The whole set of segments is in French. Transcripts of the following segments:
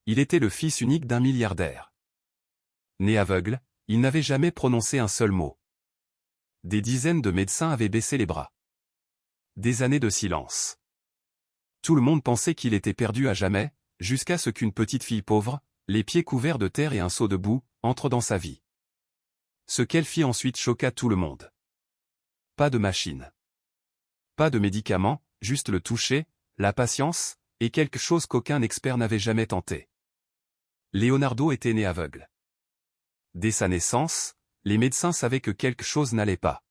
Il était le fils unique d'un milliardaire. Né aveugle, il n'avait jamais prononcé un seul mot. Des dizaines de médecins avaient baissé les bras. Des années de silence. Tout le monde pensait qu'il était perdu à jamais, jusqu'à ce qu'une petite fille pauvre, les pieds couverts de terre et un seau de boue, entre dans sa vie. Ce qu'elle fit ensuite choqua tout le monde. Pas de machine. Pas de médicaments, juste le toucher, la patience, et quelque chose qu'aucun expert n'avait jamais tenté. Leonardo était né aveugle. Dès sa naissance, les médecins savaient que quelque chose n'allait pas.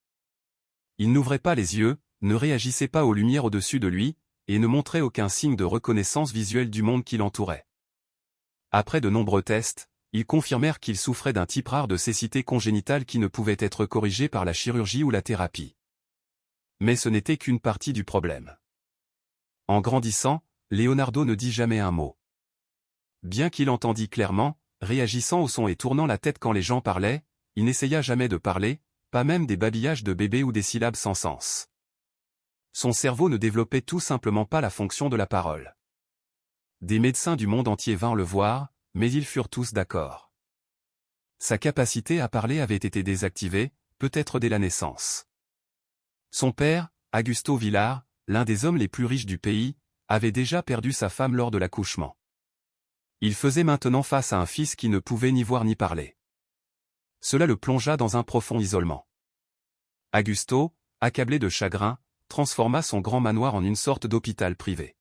Il n'ouvrait pas les yeux, ne réagissait pas aux lumières au-dessus de lui, et ne montrait aucun signe de reconnaissance visuelle du monde qui l'entourait. Après de nombreux tests, ils confirmèrent qu'il souffrait d'un type rare de cécité congénitale qui ne pouvait être corrigé par la chirurgie ou la thérapie. Mais ce n'était qu'une partie du problème. En grandissant, Leonardo ne dit jamais un mot. Bien qu'il entendît clairement, réagissant au son et tournant la tête quand les gens parlaient, il n'essaya jamais de parler, pas même des babillages de bébé ou des syllabes sans sens. Son cerveau ne développait tout simplement pas la fonction de la parole. Des médecins du monde entier vinrent le voir, mais ils furent tous d'accord. Sa capacité à parler avait été désactivée, peut-être dès la naissance. Son père, Augusto Villar, l'un des hommes les plus riches du pays, avait déjà perdu sa femme lors de l'accouchement. Il faisait maintenant face à un fils qui ne pouvait ni voir ni parler. Cela le plongea dans un profond isolement. Augusto, accablé de chagrin, transforma son grand manoir en une sorte d'hôpital privé.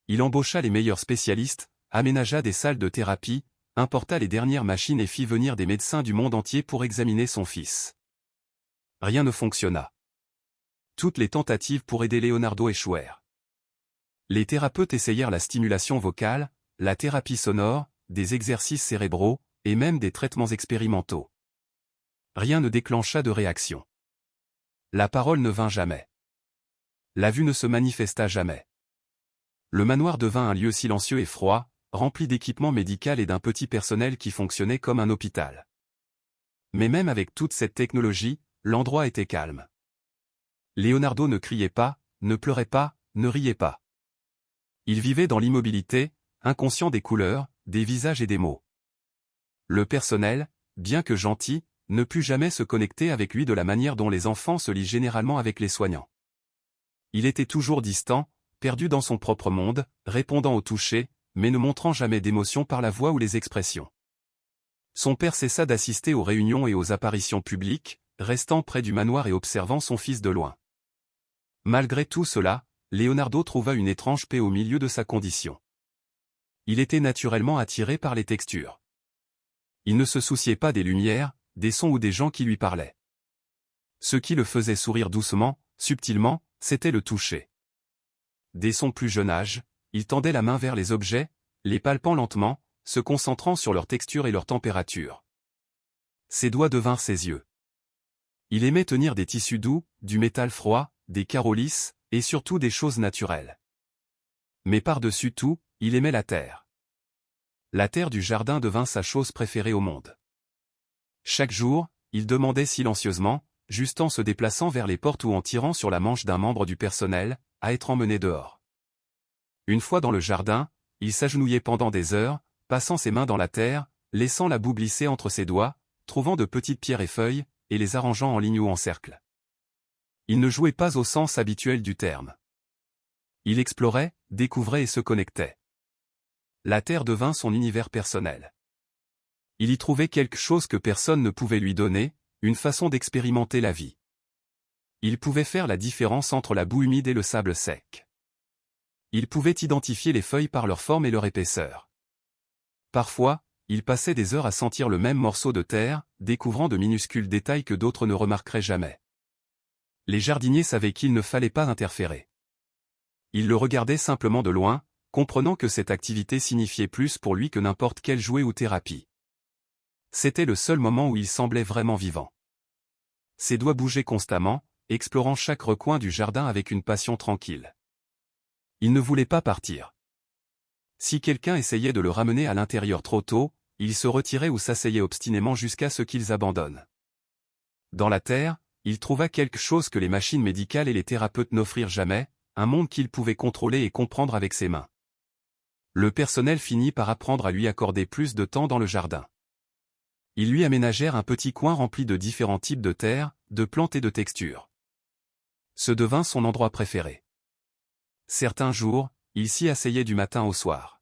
Il embaucha les meilleurs spécialistes, aménagea des salles de thérapie, importa les dernières machines et fit venir des médecins du monde entier pour examiner son fils. Rien ne fonctionna. Toutes les tentatives pour aider Leonardo échouèrent. Les thérapeutes essayèrent la stimulation vocale, la thérapie sonore, des exercices cérébraux, et même des traitements expérimentaux. Rien ne déclencha de réaction. La parole ne vint jamais. La vue ne se manifesta jamais. Le manoir devint un lieu silencieux et froid, rempli d'équipements médicaux et d'un petit personnel qui fonctionnait comme un hôpital. Mais même avec toute cette technologie, l'endroit était calme. Leonardo ne criait pas, ne pleurait pas, ne riait pas. Il vivait dans l'immobilité, inconscient des couleurs, des visages et des mots. Le personnel, bien que gentil, ne put jamais se connecter avec lui de la manière dont les enfants se lient généralement avec les soignants. Il était toujours distant, perdu dans son propre monde, répondant au toucher, mais ne montrant jamais d'émotion par la voix ou les expressions. Son père cessa d'assister aux réunions et aux apparitions publiques, restant près du manoir et observant son fils de loin. Malgré tout cela, Leonardo trouva une étrange paix au milieu de sa condition. Il était naturellement attiré par les textures. Il ne se souciait pas des lumières, des sons ou des gens qui lui parlaient. Ce qui le faisait sourire doucement, subtilement, c'était le toucher. Dès son plus jeune âge, il tendait la main vers les objets, les palpant lentement, se concentrant sur leur texture et leur température. Ses doigts devinrent ses yeux. Il aimait tenir des tissus doux, du métal froid, des carreaux lisses, et surtout des choses naturelles. Mais par-dessus tout, il aimait la terre. La terre du jardin devint sa chose préférée au monde. Chaque jour, il demandait silencieusement, juste en se déplaçant vers les portes ou en tirant sur la manche d'un membre du personnel, à être emmené dehors. Une fois dans le jardin, il s'agenouillait pendant des heures, passant ses mains dans la terre, laissant la boue glisser entre ses doigts, trouvant de petites pierres et feuilles, et les arrangeant en ligne ou en cercle. Il ne jouait pas au sens habituel du terme. Il explorait, découvrait et se connectait. La terre devint son univers personnel. Il y trouvait quelque chose que personne ne pouvait lui donner, une façon d'expérimenter la vie. Il pouvait faire la différence entre la boue humide et le sable sec. Il pouvait identifier les feuilles par leur forme et leur épaisseur. Parfois, il passait des heures à sentir le même morceau de terre, découvrant de minuscules détails que d'autres ne remarqueraient jamais. Les jardiniers savaient qu'il ne fallait pas interférer. Ils le regardaient simplement de loin, comprenant que cette activité signifiait plus pour lui que n'importe quel jouet ou thérapie. C'était le seul moment où il semblait vraiment vivant. Ses doigts bougeaient constamment, explorant chaque recoin du jardin avec une passion tranquille. Il ne voulait pas partir. Si quelqu'un essayait de le ramener à l'intérieur trop tôt, il se retirait ou s'asseyait obstinément jusqu'à ce qu'ils abandonnent. Dans la terre, il trouva quelque chose que les machines médicales et les thérapeutes n'offrirent jamais, un monde qu'il pouvait contrôler et comprendre avec ses mains. Le personnel finit par apprendre à lui accorder plus de temps dans le jardin. Ils lui aménagèrent un petit coin rempli de différents types de terre, de plantes et de textures. Ce devint son endroit préféré. Certains jours, il s'y asseyait du matin au soir.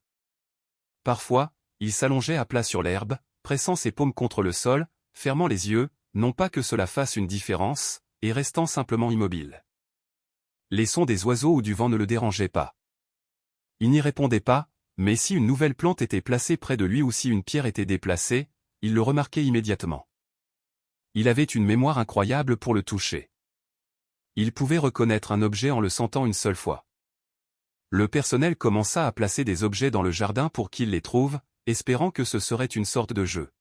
Parfois, il s'allongeait à plat sur l'herbe, pressant ses paumes contre le sol, fermant les yeux, non pas que cela fasse une différence, et restant simplement immobile. Les sons des oiseaux ou du vent ne le dérangeaient pas. Il n'y répondait pas, mais si une nouvelle plante était placée près de lui ou si une pierre était déplacée, il le remarquait immédiatement. Il avait une mémoire incroyable pour le toucher. Il pouvait reconnaître un objet en le sentant une seule fois. Le personnel commença à placer des objets dans le jardin pour qu'il les trouve, espérant que ce serait une sorte de jeu.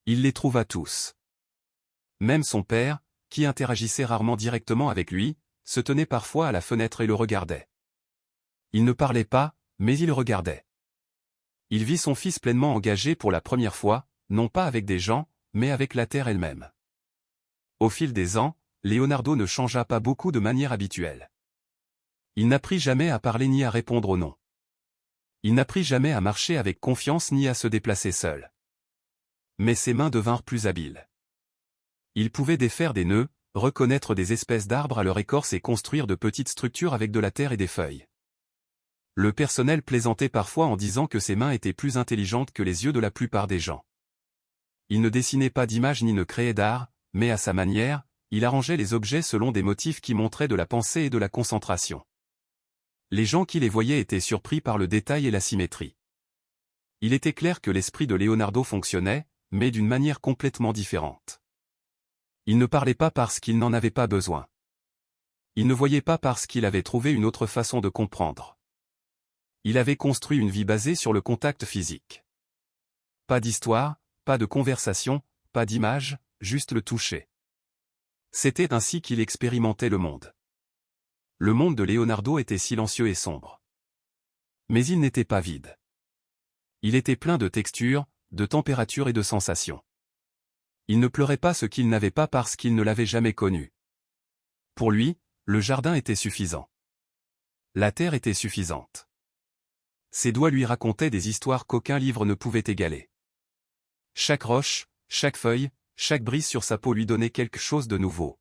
Il les trouva tous. Même son père, qui interagissait rarement directement avec lui, se tenait parfois à la fenêtre et le regardait. Il ne parlait pas, mais il regardait. Il vit son fils pleinement engagé pour la première fois, non pas avec des gens, mais avec la terre elle-même. Au fil des ans, Leonardo ne changea pas beaucoup de manière habituelle. Il n'apprit jamais à parler ni à répondre aux noms. Il n'apprit jamais à marcher avec confiance ni à se déplacer seul. Mais ses mains devinrent plus habiles. Il pouvait défaire des nœuds, reconnaître des espèces d'arbres à leur écorce et construire de petites structures avec de la terre et des feuilles. Le personnel plaisantait parfois en disant que ses mains étaient plus intelligentes que les yeux de la plupart des gens. Il ne dessinait pas d'images ni ne créait d'art, mais à sa manière, il arrangeait les objets selon des motifs qui montraient de la pensée et de la concentration. Les gens qui les voyaient étaient surpris par le détail et la symétrie. Il était clair que l'esprit de Leonardo fonctionnait, mais d'une manière complètement différente. Il ne parlait pas parce qu'il n'en avait pas besoin. Il ne voyait pas parce qu'il avait trouvé une autre façon de comprendre. Il avait construit une vie basée sur le contact physique. Pas d'histoire, pas de conversation, pas d'image, juste le toucher. C'était ainsi qu'il expérimentait le monde. Le monde de Leonardo était silencieux et sombre. Mais il n'était pas vide. Il était plein de textures, de températures et de sensations. Il ne pleurait pas ce qu'il n'avait pas parce qu'il ne l'avait jamais connu. Pour lui, le jardin était suffisant. La terre était suffisante. Ses doigts lui racontaient des histoires qu'aucun livre ne pouvait égaler. Chaque roche, chaque feuille, chaque brise sur sa peau lui donnait quelque chose de nouveau.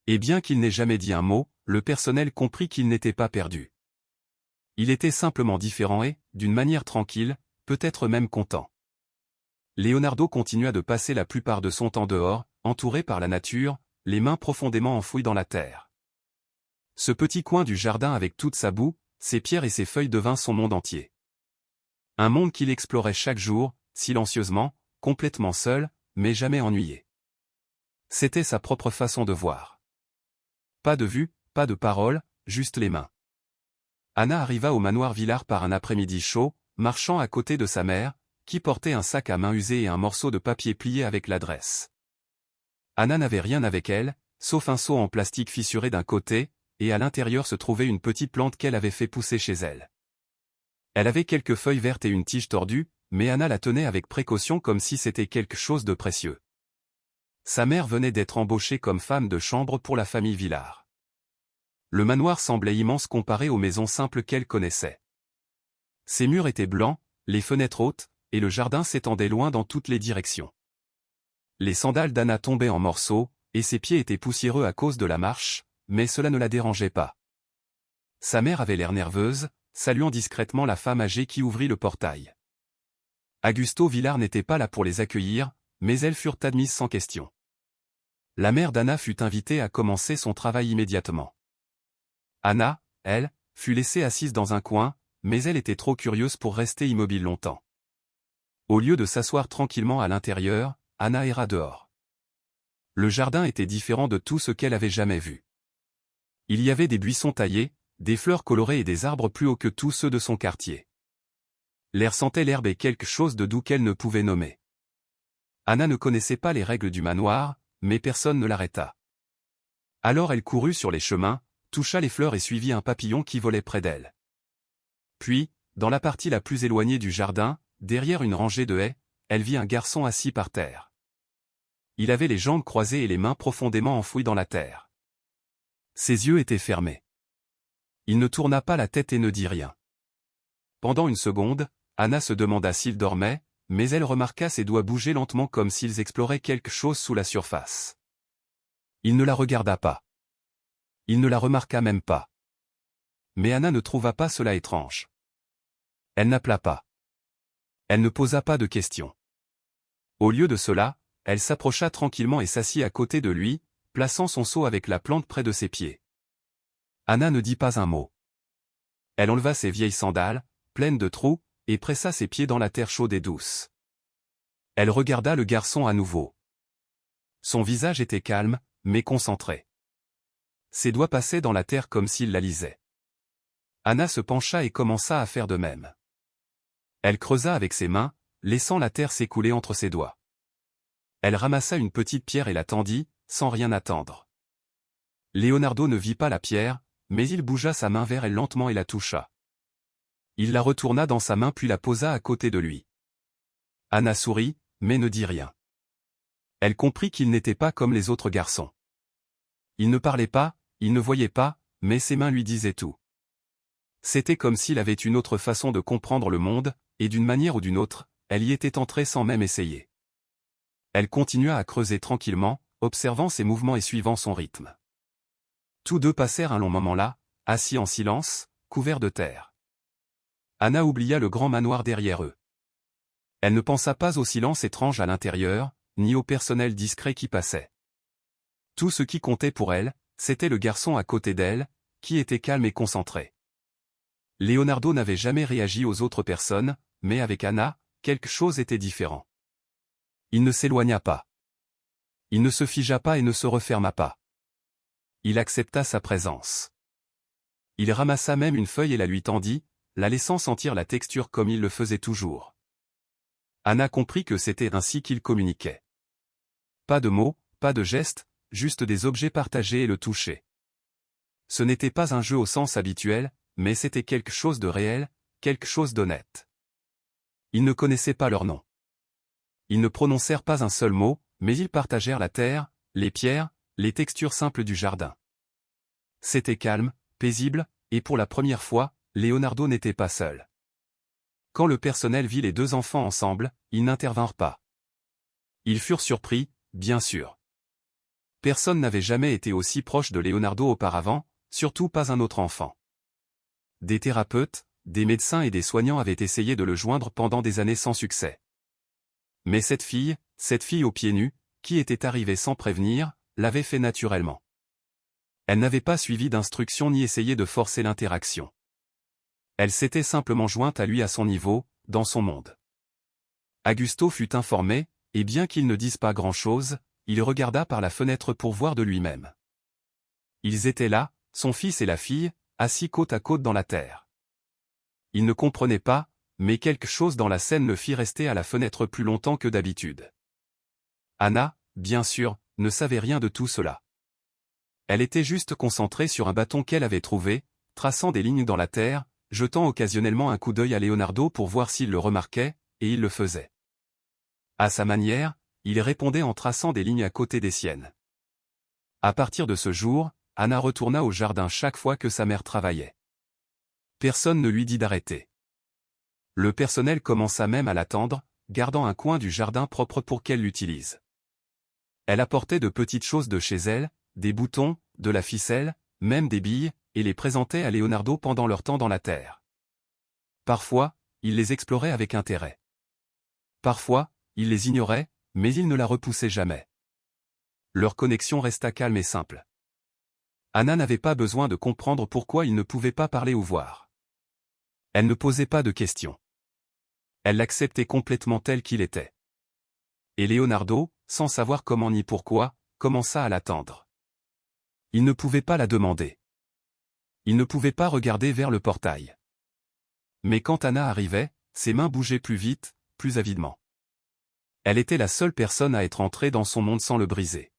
Et bien qu'il n'ait jamais dit un mot, le personnel comprit qu'il n'était pas perdu. Il était simplement différent et, d'une manière tranquille, peut-être même content. Leonardo continua de passer la plupart de son temps dehors, entouré par la nature, les mains profondément enfouies dans la terre. Ce petit coin du jardin avec toute sa boue, ses pierres et ses feuilles devint son monde entier. Un monde qu'il explorait chaque jour, silencieusement, complètement seul, mais jamais ennuyé. C'était sa propre façon de voir. Pas de vue, pas de parole, juste les mains. Anna arriva au manoir Villard par un après-midi chaud, marchant à côté de sa mère, qui portait un sac à main usé et un morceau de papier plié avec l'adresse. Anna n'avait rien avec elle, sauf un seau en plastique fissuré d'un côté, et à l'intérieur se trouvait une petite plante qu'elle avait fait pousser chez elle. Elle avait quelques feuilles vertes et une tige tordue, mais Anna la tenait avec précaution comme si c'était quelque chose de précieux. Sa mère venait d'être embauchée comme femme de chambre pour la famille Villard. Le manoir semblait immense comparé aux maisons simples qu'elle connaissait. Ses murs étaient blancs, les fenêtres hautes, et le jardin s'étendait loin dans toutes les directions. Les sandales d'Anna tombaient en morceaux, et ses pieds étaient poussiéreux à cause de la marche, mais cela ne la dérangeait pas. Sa mère avait l'air nerveuse, saluant discrètement la femme âgée qui ouvrit le portail. Augusto Villard n'était pas là pour les accueillir, mais elles furent admises sans question. La mère d'Anna fut invitée à commencer son travail immédiatement. Anna, elle, fut laissée assise dans un coin, mais elle était trop curieuse pour rester immobile longtemps. Au lieu de s'asseoir tranquillement à l'intérieur, Anna erra dehors. Le jardin était différent de tout ce qu'elle avait jamais vu. Il y avait des buissons taillés, des fleurs colorées et des arbres plus hauts que tous ceux de son quartier. L'air sentait l'herbe et quelque chose de doux qu'elle ne pouvait nommer. Anna ne connaissait pas les règles du manoir, mais personne ne l'arrêta. Alors elle courut sur les chemins, toucha les fleurs et suivit un papillon qui volait près d'elle. Puis, dans la partie la plus éloignée du jardin, derrière une rangée de haies, elle vit un garçon assis par terre. Il avait les jambes croisées et les mains profondément enfouies dans la terre. Ses yeux étaient fermés. Il ne tourna pas la tête et ne dit rien. Pendant une seconde, Anna se demanda s'il dormait, mais elle remarqua ses doigts bouger lentement comme s'ils exploraient quelque chose sous la surface. Il ne la regarda pas. Il ne la remarqua même pas. Mais Anna ne trouva pas cela étrange. Elle n'appela pas. Elle ne posa pas de questions. Au lieu de cela, elle s'approcha tranquillement et s'assit à côté de lui, plaçant son seau avec la plante près de ses pieds. Anna ne dit pas un mot. Elle enleva ses vieilles sandales, pleines de trous, et pressa ses pieds dans la terre chaude et douce. Elle regarda le garçon à nouveau. Son visage était calme, mais concentré. Ses doigts passaient dans la terre comme s'il la lisait. Anna se pencha et commença à faire de même. Elle creusa avec ses mains, laissant la terre s'écouler entre ses doigts. Elle ramassa une petite pierre et la tendit, sans rien attendre. Leonardo ne vit pas la pierre, mais il bougea sa main vers elle lentement et la toucha. Il la retourna dans sa main puis la posa à côté de lui. Anna sourit, mais ne dit rien. Elle comprit qu'il n'était pas comme les autres garçons. Il ne parlait pas, il ne voyait pas, mais ses mains lui disaient tout. C'était comme s'il avait une autre façon de comprendre le monde, et d'une manière ou d'une autre, elle y était entrée sans même essayer. Elle continua à creuser tranquillement, observant ses mouvements et suivant son rythme. Tous deux passèrent un long moment là, assis en silence, couverts de terre. Anna oublia le grand manoir derrière eux. Elle ne pensa pas au silence étrange à l'intérieur, ni au personnel discret qui passait. Tout ce qui comptait pour elle, c'était le garçon à côté d'elle, qui était calme et concentré. Leonardo n'avait jamais réagi aux autres personnes, mais avec Anna, quelque chose était différent. Il ne s'éloigna pas. Il ne se figea pas et ne se referma pas. Il accepta sa présence. Il ramassa même une feuille et la lui tendit, la laissant sentir la texture comme il le faisait toujours. Anna comprit que c'était ainsi qu'il communiquait. Pas de mots, pas de gestes, juste des objets partagés et le toucher. Ce n'était pas un jeu au sens habituel, mais c'était quelque chose de réel, quelque chose d'honnête. Ils ne connaissaient pas leur nom. Ils ne prononcèrent pas un seul mot, mais ils partagèrent la terre, les pierres, les textures simples du jardin. C'était calme, paisible, et pour la première fois, Leonardo n'était pas seul. Quand le personnel vit les deux enfants ensemble, ils n'intervinrent pas. Ils furent surpris, bien sûr. Personne n'avait jamais été aussi proche de Leonardo auparavant, surtout pas un autre enfant. Des thérapeutes, des médecins et des soignants avaient essayé de le joindre pendant des années sans succès. Mais cette fille aux pieds nus, qui était arrivée sans prévenir, l'avait fait naturellement. Elle n'avait pas suivi d'instructions ni essayé de forcer l'interaction. Elle s'était simplement jointe à lui à son niveau, dans son monde. Augusto fut informé, et bien qu'il ne dise pas grand-chose, il regarda par la fenêtre pour voir de lui-même. Ils étaient là, son fils et la fille, assis côte à côte dans la terre. Il ne comprenait pas, mais quelque chose dans la scène le fit rester à la fenêtre plus longtemps que d'habitude. Anna, bien sûr, ne savait rien de tout cela. Elle était juste concentrée sur un bâton qu'elle avait trouvé, traçant des lignes dans la terre, jetant occasionnellement un coup d'œil à Leonardo pour voir s'il le remarquait, et il le faisait. À sa manière, il répondait en traçant des lignes à côté des siennes. À partir de ce jour, Anna retourna au jardin chaque fois que sa mère travaillait. Personne ne lui dit d'arrêter. Le personnel commença même à l'attendre, gardant un coin du jardin propre pour qu'elle l'utilise. Elle apportait de petites choses de chez elle, des boutons, de la ficelle, même des billes, et les présentait à Leonardo pendant leur temps dans la terre. Parfois, il les explorait avec intérêt. Parfois, il les ignorait, mais il ne la repoussait jamais. Leur connexion resta calme et simple. Anna n'avait pas besoin de comprendre pourquoi il ne pouvait pas parler ou voir. Elle ne posait pas de questions. Elle l'acceptait complètement tel qu'il était. Et Leonardo, sans savoir comment ni pourquoi, commença à l'attendre. Il ne pouvait pas la demander. Il ne pouvait pas regarder vers le portail. Mais quand Anna arrivait, ses mains bougeaient plus vite, plus avidement. Elle était la seule personne à être entrée dans son monde sans le briser.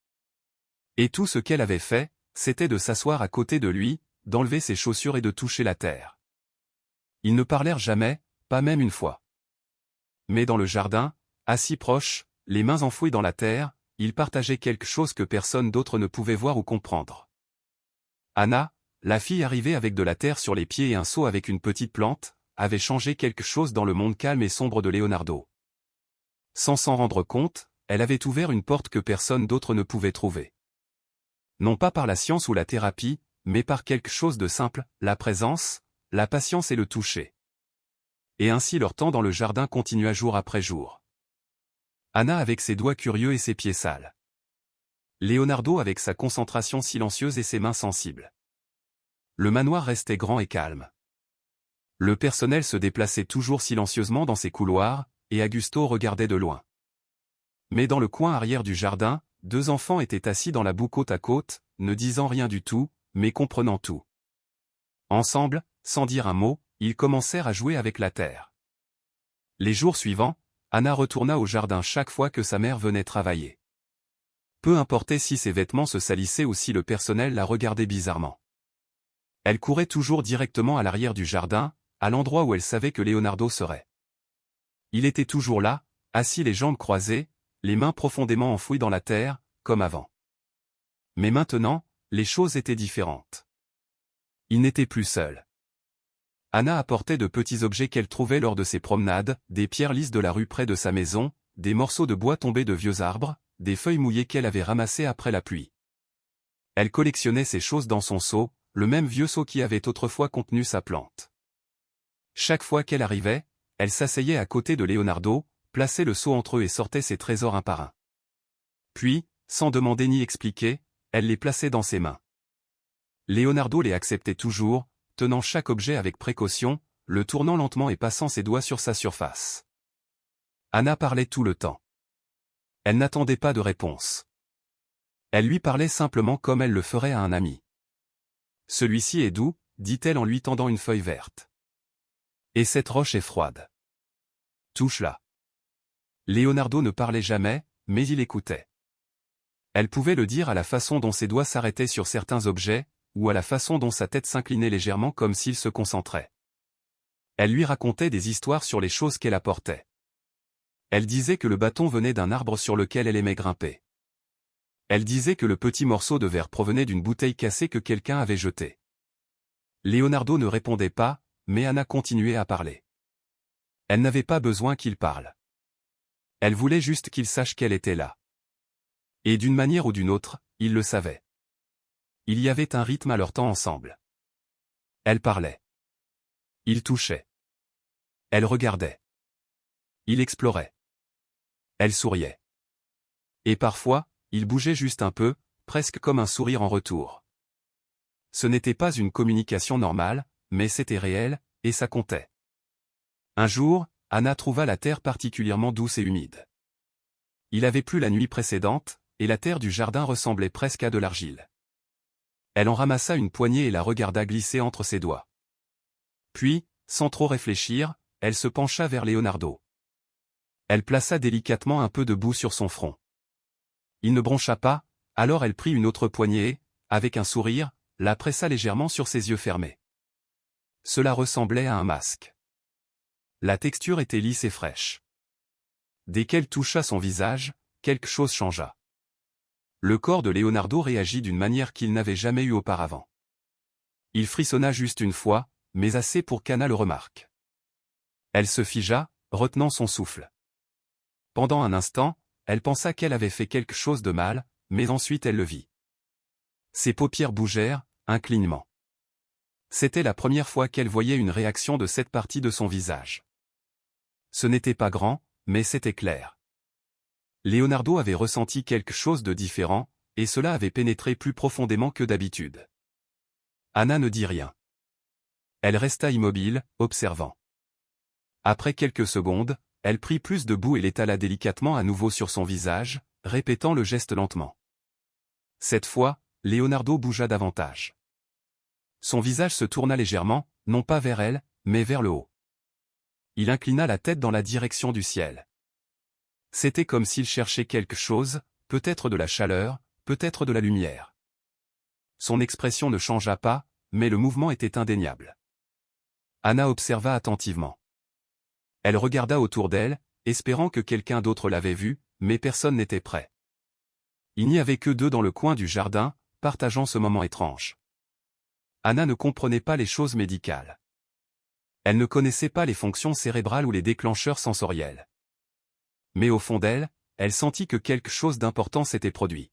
Et tout ce qu'elle avait fait, c'était de s'asseoir à côté de lui, d'enlever ses chaussures et de toucher la terre. Ils ne parlèrent jamais, pas même une fois. Mais dans le jardin, assis proches, les mains enfouies dans la terre, ils partageaient quelque chose que personne d'autre ne pouvait voir ou comprendre. Anna, la fille arrivait avec de la terre sur les pieds et un seau avec une petite plante, avait changé quelque chose dans le monde calme et sombre de Leonardo. Sans s'en rendre compte, elle avait ouvert une porte que personne d'autre ne pouvait trouver. Non pas par la science ou la thérapie, mais par quelque chose de simple, la présence, la patience et le toucher. Et ainsi leur temps dans le jardin continua jour après jour. Anna avec ses doigts curieux et ses pieds sales. Leonardo avec sa concentration silencieuse et ses mains sensibles. Le manoir restait grand et calme. Le personnel se déplaçait toujours silencieusement dans ses couloirs, et Augusto regardait de loin. Mais dans le coin arrière du jardin, 2 enfants étaient assis dans la boue côte à côte, ne disant rien du tout, mais comprenant tout. Ensemble, sans dire un mot, ils commencèrent à jouer avec la terre. Les jours suivants, Anna retourna au jardin chaque fois que sa mère venait travailler. Peu importait si ses vêtements se salissaient ou si le personnel la regardait bizarrement. Elle courait toujours directement à l'arrière du jardin, à l'endroit où elle savait que Leonardo serait. Il était toujours là, assis les jambes croisées, les mains profondément enfouies dans la terre, comme avant. Mais maintenant, les choses étaient différentes. Il n'était plus seul. Anna apportait de petits objets qu'elle trouvait lors de ses promenades, des pierres lisses de la rue près de sa maison, des morceaux de bois tombés de vieux arbres, des feuilles mouillées qu'elle avait ramassées après la pluie. Elle collectionnait ces choses dans son seau, le même vieux seau qui avait autrefois contenu sa plante. Chaque fois qu'elle arrivait, elle s'asseyait à côté de Leonardo, plaçait le seau entre eux et sortait ses trésors un par un. Puis, sans demander ni expliquer, elle les plaçait dans ses mains. Leonardo les acceptait toujours, tenant chaque objet avec précaution, le tournant lentement et passant ses doigts sur sa surface. Anna parlait tout le temps. Elle n'attendait pas de réponse. Elle lui parlait simplement comme elle le ferait à un ami. Celui-ci est doux, dit-elle en lui tendant une feuille verte. Et cette roche est froide. Touche-la. Leonardo ne parlait jamais, mais il écoutait. Elle pouvait le dire à la façon dont ses doigts s'arrêtaient sur certains objets, ou à la façon dont sa tête s'inclinait légèrement comme s'il se concentrait. Elle lui racontait des histoires sur les choses qu'elle apportait. Elle disait que le bâton venait d'un arbre sur lequel elle aimait grimper. Elle disait que le petit morceau de verre provenait d'une bouteille cassée que quelqu'un avait jetée. Leonardo ne répondait pas, mais Anna continuait à parler. Elle n'avait pas besoin qu'il parle. Elle voulait juste qu'il sache qu'elle était là. Et d'une manière ou d'une autre, il le savait. Il y avait un rythme à leur temps ensemble. Elle parlait. Il touchait. Elle regardait. Il explorait. Elle souriait. Et parfois, il bougeait juste un peu, presque comme un sourire en retour. Ce n'était pas une communication normale, mais c'était réel, et ça comptait. Un jour, Anna trouva la terre particulièrement douce et humide. Il avait plu la nuit précédente, et la terre du jardin ressemblait presque à de l'argile. Elle en ramassa une poignée et la regarda glisser entre ses doigts. Puis, sans trop réfléchir, elle se pencha vers Leonardo. Elle plaça délicatement un peu de boue sur son front. Il ne broncha pas, alors elle prit une autre poignée et, avec un sourire, la pressa légèrement sur ses yeux fermés. Cela ressemblait à un masque. La texture était lisse et fraîche. Dès qu'elle toucha son visage, quelque chose changea. Le corps de Leonardo réagit d'une manière qu'il n'avait jamais eue auparavant. Il frissonna juste une fois, mais assez pour qu'Anna le remarque. Elle se figea, retenant son souffle. Pendant un instant, elle pensa qu'elle avait fait quelque chose de mal, mais ensuite elle le vit. Ses paupières bougèrent, un clignement. C'était la première fois qu'elle voyait une réaction de cette partie de son visage. Ce n'était pas grand, mais c'était clair. Leonardo avait ressenti quelque chose de différent, et cela avait pénétré plus profondément que d'habitude. Anna ne dit rien. Elle resta immobile, observant. Après quelques secondes, elle prit plus de boue et l'étala délicatement à nouveau sur son visage, répétant le geste lentement. Cette fois, Leonardo bougea davantage. Son visage se tourna légèrement, non pas vers elle, mais vers le haut. Il inclina la tête dans la direction du ciel. C'était comme s'il cherchait quelque chose, peut-être de la chaleur, peut-être de la lumière. Son expression ne changea pas, mais le mouvement était indéniable. Anna observa attentivement. Elle regarda autour d'elle, espérant que quelqu'un d'autre l'avait vu, mais personne n'était prêt. Il n'y avait que 2 dans le coin du jardin, partageant ce moment étrange. Anna ne comprenait pas les choses médicales. Elle ne connaissait pas les fonctions cérébrales ou les déclencheurs sensoriels. Mais au fond d'elle, elle sentit que quelque chose d'important s'était produit.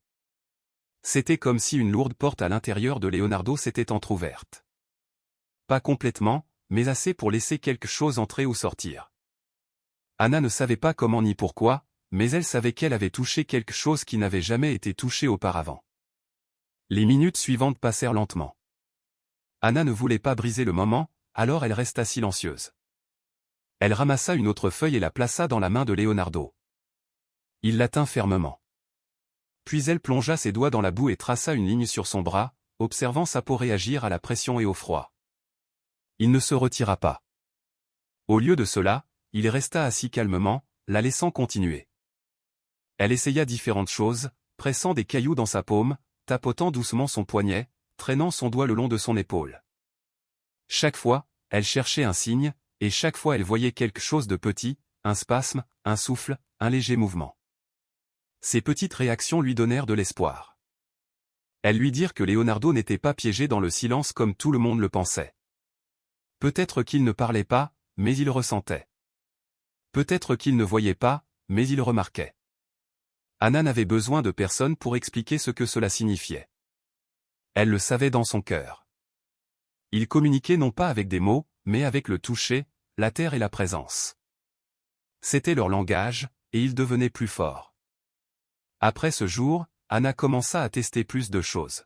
C'était comme si une lourde porte à l'intérieur de Leonardo s'était entr'ouverte. Pas complètement, mais assez pour laisser quelque chose entrer ou sortir. Anna ne savait pas comment ni pourquoi, mais elle savait qu'elle avait touché quelque chose qui n'avait jamais été touché auparavant. Les minutes suivantes passèrent lentement. Anna ne voulait pas briser le moment, alors elle resta silencieuse. Elle ramassa une autre feuille et la plaça dans la main de Leonardo. Il la tint fermement. Puis elle plongea ses doigts dans la boue et traça une ligne sur son bras, observant sa peau réagir à la pression et au froid. Il ne se retira pas. Au lieu de cela, il resta assis calmement, la laissant continuer. Elle essaya différentes choses, pressant des cailloux dans sa paume, tapotant doucement son poignet, traînant son doigt le long de son épaule. Chaque fois, elle cherchait un signe, et chaque fois elle voyait quelque chose de petit, un spasme, un souffle, un léger mouvement. Ces petites réactions lui donnèrent de l'espoir. Elles lui dirent que Leonardo n'était pas piégé dans le silence comme tout le monde le pensait. Peut-être qu'il ne parlait pas, mais il ressentait. Peut-être qu'il ne voyait pas, mais il remarquait. Anna n'avait besoin de personne pour expliquer ce que cela signifiait. Elle le savait dans son cœur. Ils communiquaient non pas avec des mots, mais avec le toucher, la terre et la présence. C'était leur langage, et il devenait plus fort. Après ce jour, Anna commença à tester plus de choses.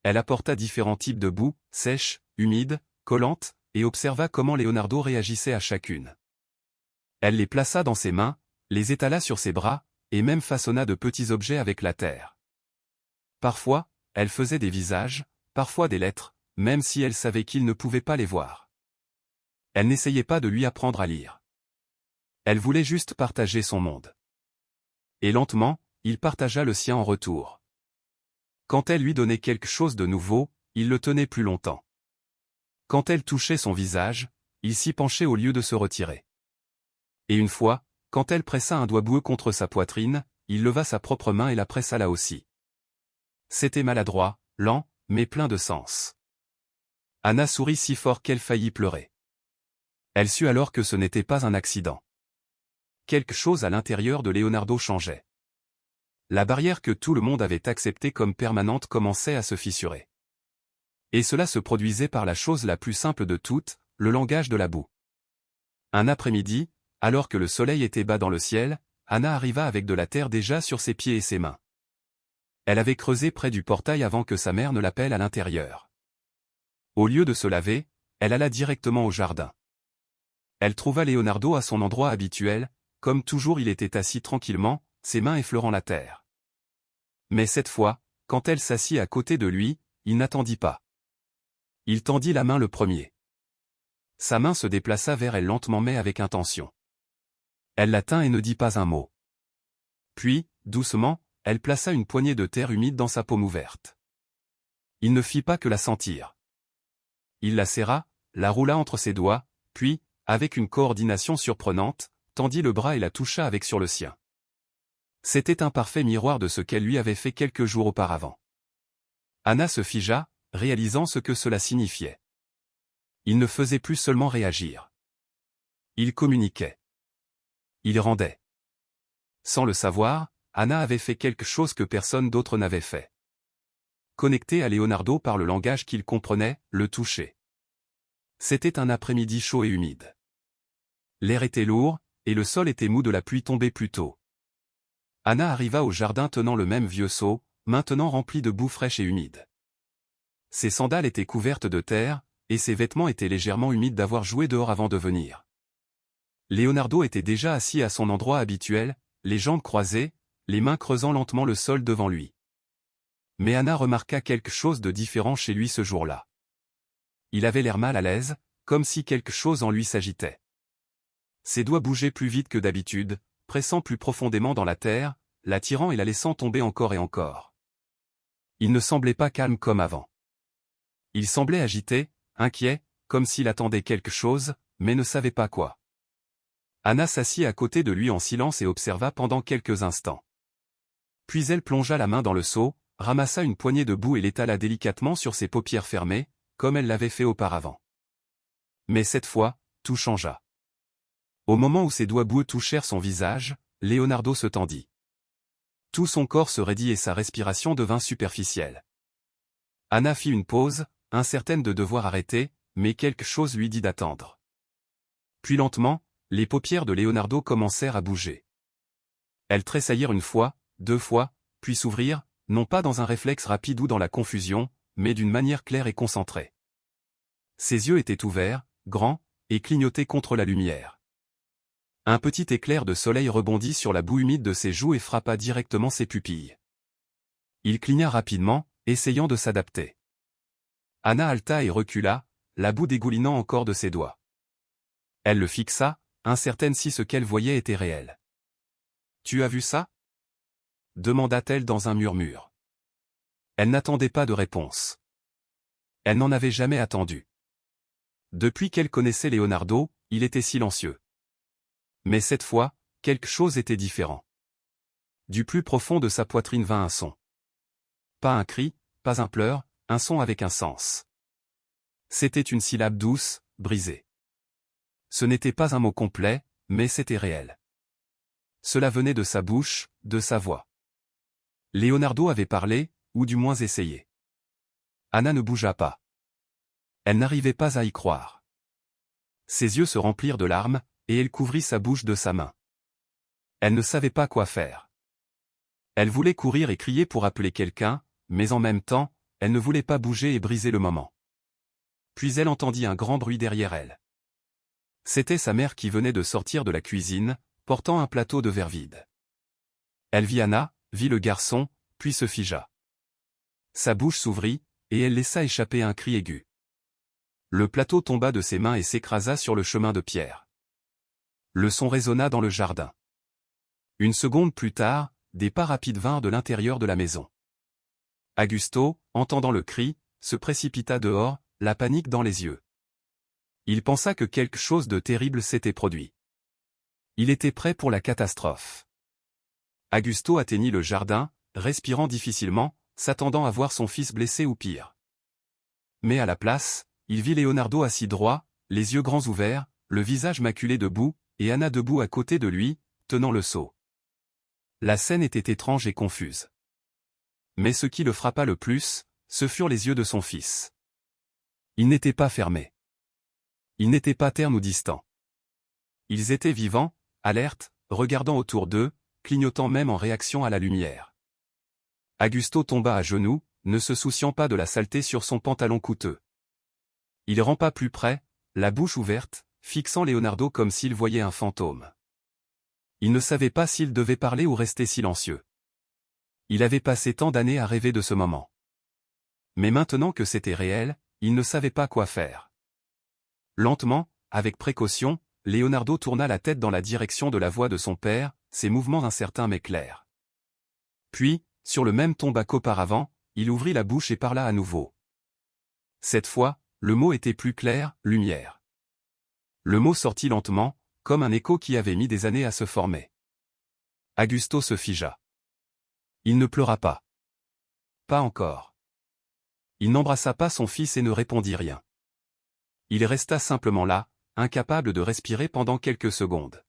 Elle apporta différents types de boue, sèche, humide, collante, et observa comment Leonardo réagissait à chacune. Elle les plaça dans ses mains, les étala sur ses bras, et même façonna de petits objets avec la terre. Parfois, elle faisait des visages, parfois des lettres, même si elle savait qu'il ne pouvait pas les voir. Elle n'essayait pas de lui apprendre à lire. Elle voulait juste partager son monde. Et lentement, il partagea le sien en retour. Quand elle lui donnait quelque chose de nouveau, il le tenait plus longtemps. Quand elle touchait son visage, il s'y penchait au lieu de se retirer. Et une fois, quand elle pressa un doigt boueux contre sa poitrine, il leva sa propre main et la pressa là aussi. C'était maladroit, lent, mais plein de sens. Anna sourit si fort qu'elle faillit pleurer. Elle sut alors que ce n'était pas un accident. Quelque chose à l'intérieur de Leonardo changeait. La barrière que tout le monde avait acceptée comme permanente commençait à se fissurer. Et cela se produisait par la chose la plus simple de toutes, le langage de la boue. Un après-midi, alors que le soleil était bas dans le ciel, Anna arriva avec de la terre déjà sur ses pieds et ses mains. Elle avait creusé près du portail avant que sa mère ne l'appelle à l'intérieur. Au lieu de se laver, elle alla directement au jardin. Elle trouva Leonardo à son endroit habituel, comme toujours il était assis tranquillement, ses mains effleurant la terre. Mais cette fois, quand elle s'assit à côté de lui, il n'attendit pas. Il tendit la main le premier. Sa main se déplaça vers elle lentement mais avec intention. Elle la tint et ne dit pas un mot. Puis, doucement, elle plaça une poignée de terre humide dans sa paume ouverte. Il ne fit pas que la sentir. Il la serra, la roula entre ses doigts, puis, avec une coordination surprenante, tendit le bras et la toucha avec sur le sien. C'était un parfait miroir de ce qu'elle lui avait fait quelques jours auparavant. Anna se figea, réalisant ce que cela signifiait. Il ne faisait plus seulement réagir. Il communiquait. Il rendait. Sans le savoir, Anna avait fait quelque chose que personne d'autre n'avait fait. Connecté à Leonardo par le langage qu'il comprenait, le toucher. C'était un après-midi chaud et humide. L'air était lourd, et le sol était mou de la pluie tombée plus tôt. Anna arriva au jardin tenant le même vieux seau, maintenant rempli de boue fraîche et humide. Ses sandales étaient couvertes de terre, et ses vêtements étaient légèrement humides d'avoir joué dehors avant de venir. Leonardo était déjà assis à son endroit habituel, les jambes croisées, les mains creusant lentement le sol devant lui. Mais Anna remarqua quelque chose de différent chez lui ce jour-là. Il avait l'air mal à l'aise, comme si quelque chose en lui s'agitait. Ses doigts bougeaient plus vite que d'habitude, pressant plus profondément dans la terre, la tirant et la laissant tomber encore et encore. Il ne semblait pas calme comme avant. Il semblait agité, inquiet, comme s'il attendait quelque chose, mais ne savait pas quoi. Anna s'assit à côté de lui en silence et observa pendant quelques instants. Puis elle plongea la main dans le seau, ramassa une poignée de boue et l'étala délicatement sur ses paupières fermées, comme elle l'avait fait auparavant. Mais cette fois, tout changea. Au moment où ses doigts boueux touchèrent son visage, Leonardo se tendit. Tout son corps se raidit et sa respiration devint superficielle. Anna fit une pause, incertaine de devoir arrêter, mais quelque chose lui dit d'attendre. Puis lentement, les paupières de Leonardo commencèrent à bouger. Elles tressaillirent une fois, 2 fois, puis s'ouvrirent, non pas dans un réflexe rapide ou dans la confusion, mais d'une manière claire et concentrée. Ses yeux étaient ouverts, grands, et clignotaient contre la lumière. Un petit éclair de soleil rebondit sur la boue humide de ses joues et frappa directement ses pupilles. Il cligna rapidement, essayant de s'adapter. Anna halta et recula, la boue dégoulinant encore de ses doigts. Elle le fixa, incertaine si ce qu'elle voyait était réel. « Tu as vu ça ?» demanda-t-elle dans un murmure. Elle n'attendait pas de réponse. Elle n'en avait jamais attendu. Depuis qu'elle connaissait Leonardo, il était silencieux. Mais cette fois, quelque chose était différent. Du plus profond de sa poitrine vint un son. Pas un cri, pas un pleur, un son avec un sens. C'était une syllabe douce, brisée. Ce n'était pas un mot complet, mais c'était réel. Cela venait de sa bouche, de sa voix. Leonardo avait parlé, ou du moins essayé. Anna ne bougea pas. Elle n'arrivait pas à y croire. Ses yeux se remplirent de larmes, et elle couvrit sa bouche de sa main. Elle ne savait pas quoi faire. Elle voulait courir et crier pour appeler quelqu'un, mais en même temps, elle ne voulait pas bouger et briser le moment. Puis elle entendit un grand bruit derrière elle. C'était sa mère qui venait de sortir de la cuisine, portant un plateau de verre vide. Elle vit Anna, vit le garçon, puis se figea. Sa bouche s'ouvrit, et elle laissa échapper un cri aigu. Le plateau tomba de ses mains et s'écrasa sur le chemin de pierre. Le son résonna dans le jardin. Une seconde plus tard, des pas rapides vinrent de l'intérieur de la maison. Augusto, entendant le cri, se précipita dehors, la panique dans les yeux. Il pensa que quelque chose de terrible s'était produit. Il était prêt pour la catastrophe. Augusto atteignit le jardin, respirant difficilement, s'attendant à voir son fils blessé ou pire. Mais à la place, il vit Leonardo assis droit, les yeux grands ouverts, le visage maculé de boue, et Anna debout à côté de lui, tenant le seau. La scène était étrange et confuse. Mais ce qui le frappa le plus, ce furent les yeux de son fils. Ils n'étaient pas fermés. Ils n'étaient pas ternes ou distants. Ils étaient vivants, alertes, regardant autour d'eux, clignotant même en réaction à la lumière. Augusto tomba à genoux, ne se souciant pas de la saleté sur son pantalon coûteux. Il rampa plus près, la bouche ouverte, fixant Leonardo comme s'il voyait un fantôme. Il ne savait pas s'il devait parler ou rester silencieux. Il avait passé tant d'années à rêver de ce moment. Mais maintenant que c'était réel, il ne savait pas quoi faire. Lentement, avec précaution, Leonardo tourna la tête dans la direction de la voix de son père, ses mouvements incertains mais clairs. Puis, sur le même ton bas qu'auparavant, il ouvrit la bouche et parla à nouveau. Cette fois, le mot était plus clair, lumière. Le mot sortit lentement, comme un écho qui avait mis des années à se former. Augusto se figea. Il ne pleura pas. Pas encore. Il n'embrassa pas son fils et ne répondit rien. Il resta simplement là, incapable de respirer pendant quelques secondes.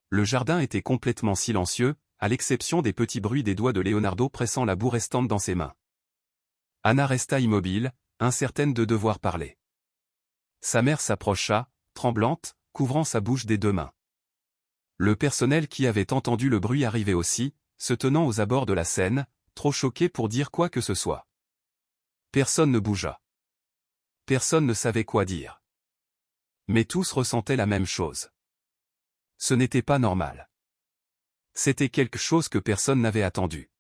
Le jardin était complètement silencieux, à l'exception des petits bruits des doigts de Leonardo pressant la boue restante dans ses mains. Anna resta immobile, incertaine de devoir parler. Sa mère s'approcha, tremblante, couvrant sa bouche des 2 mains. Le personnel qui avait entendu le bruit arrivait aussi, se tenant aux abords de la scène, trop choqué pour dire quoi que ce soit. Personne ne bougea. Personne ne savait quoi dire. Mais tous ressentaient la même chose. Ce n'était pas normal. C'était quelque chose que personne n'avait attendu.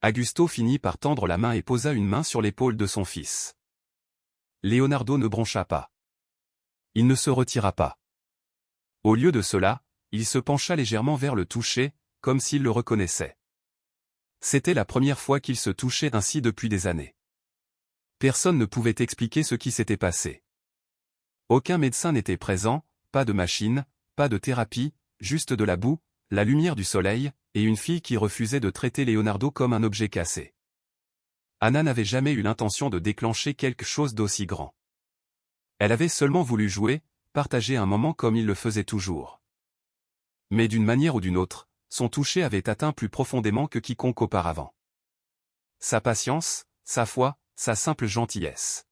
Augusto finit par tendre la main et posa une main sur l'épaule de son fils. Leonardo ne broncha pas. Il ne se retira pas. Au lieu de cela, il se pencha légèrement vers le toucher, comme s'il le reconnaissait. C'était la première fois qu'il se touchait ainsi depuis des années. Personne ne pouvait expliquer ce qui s'était passé. Aucun médecin n'était présent, pas de machine, pas de thérapie, juste de la boue, la lumière du soleil, et une fille qui refusait de traiter Leonardo comme un objet cassé. Anna n'avait jamais eu l'intention de déclencher quelque chose d'aussi grand. Elle avait seulement voulu jouer, partager un moment comme il le faisait toujours. Mais d'une manière ou d'une autre, son toucher avait atteint plus profondément que quiconque auparavant. Sa patience, sa foi, sa simple gentillesse.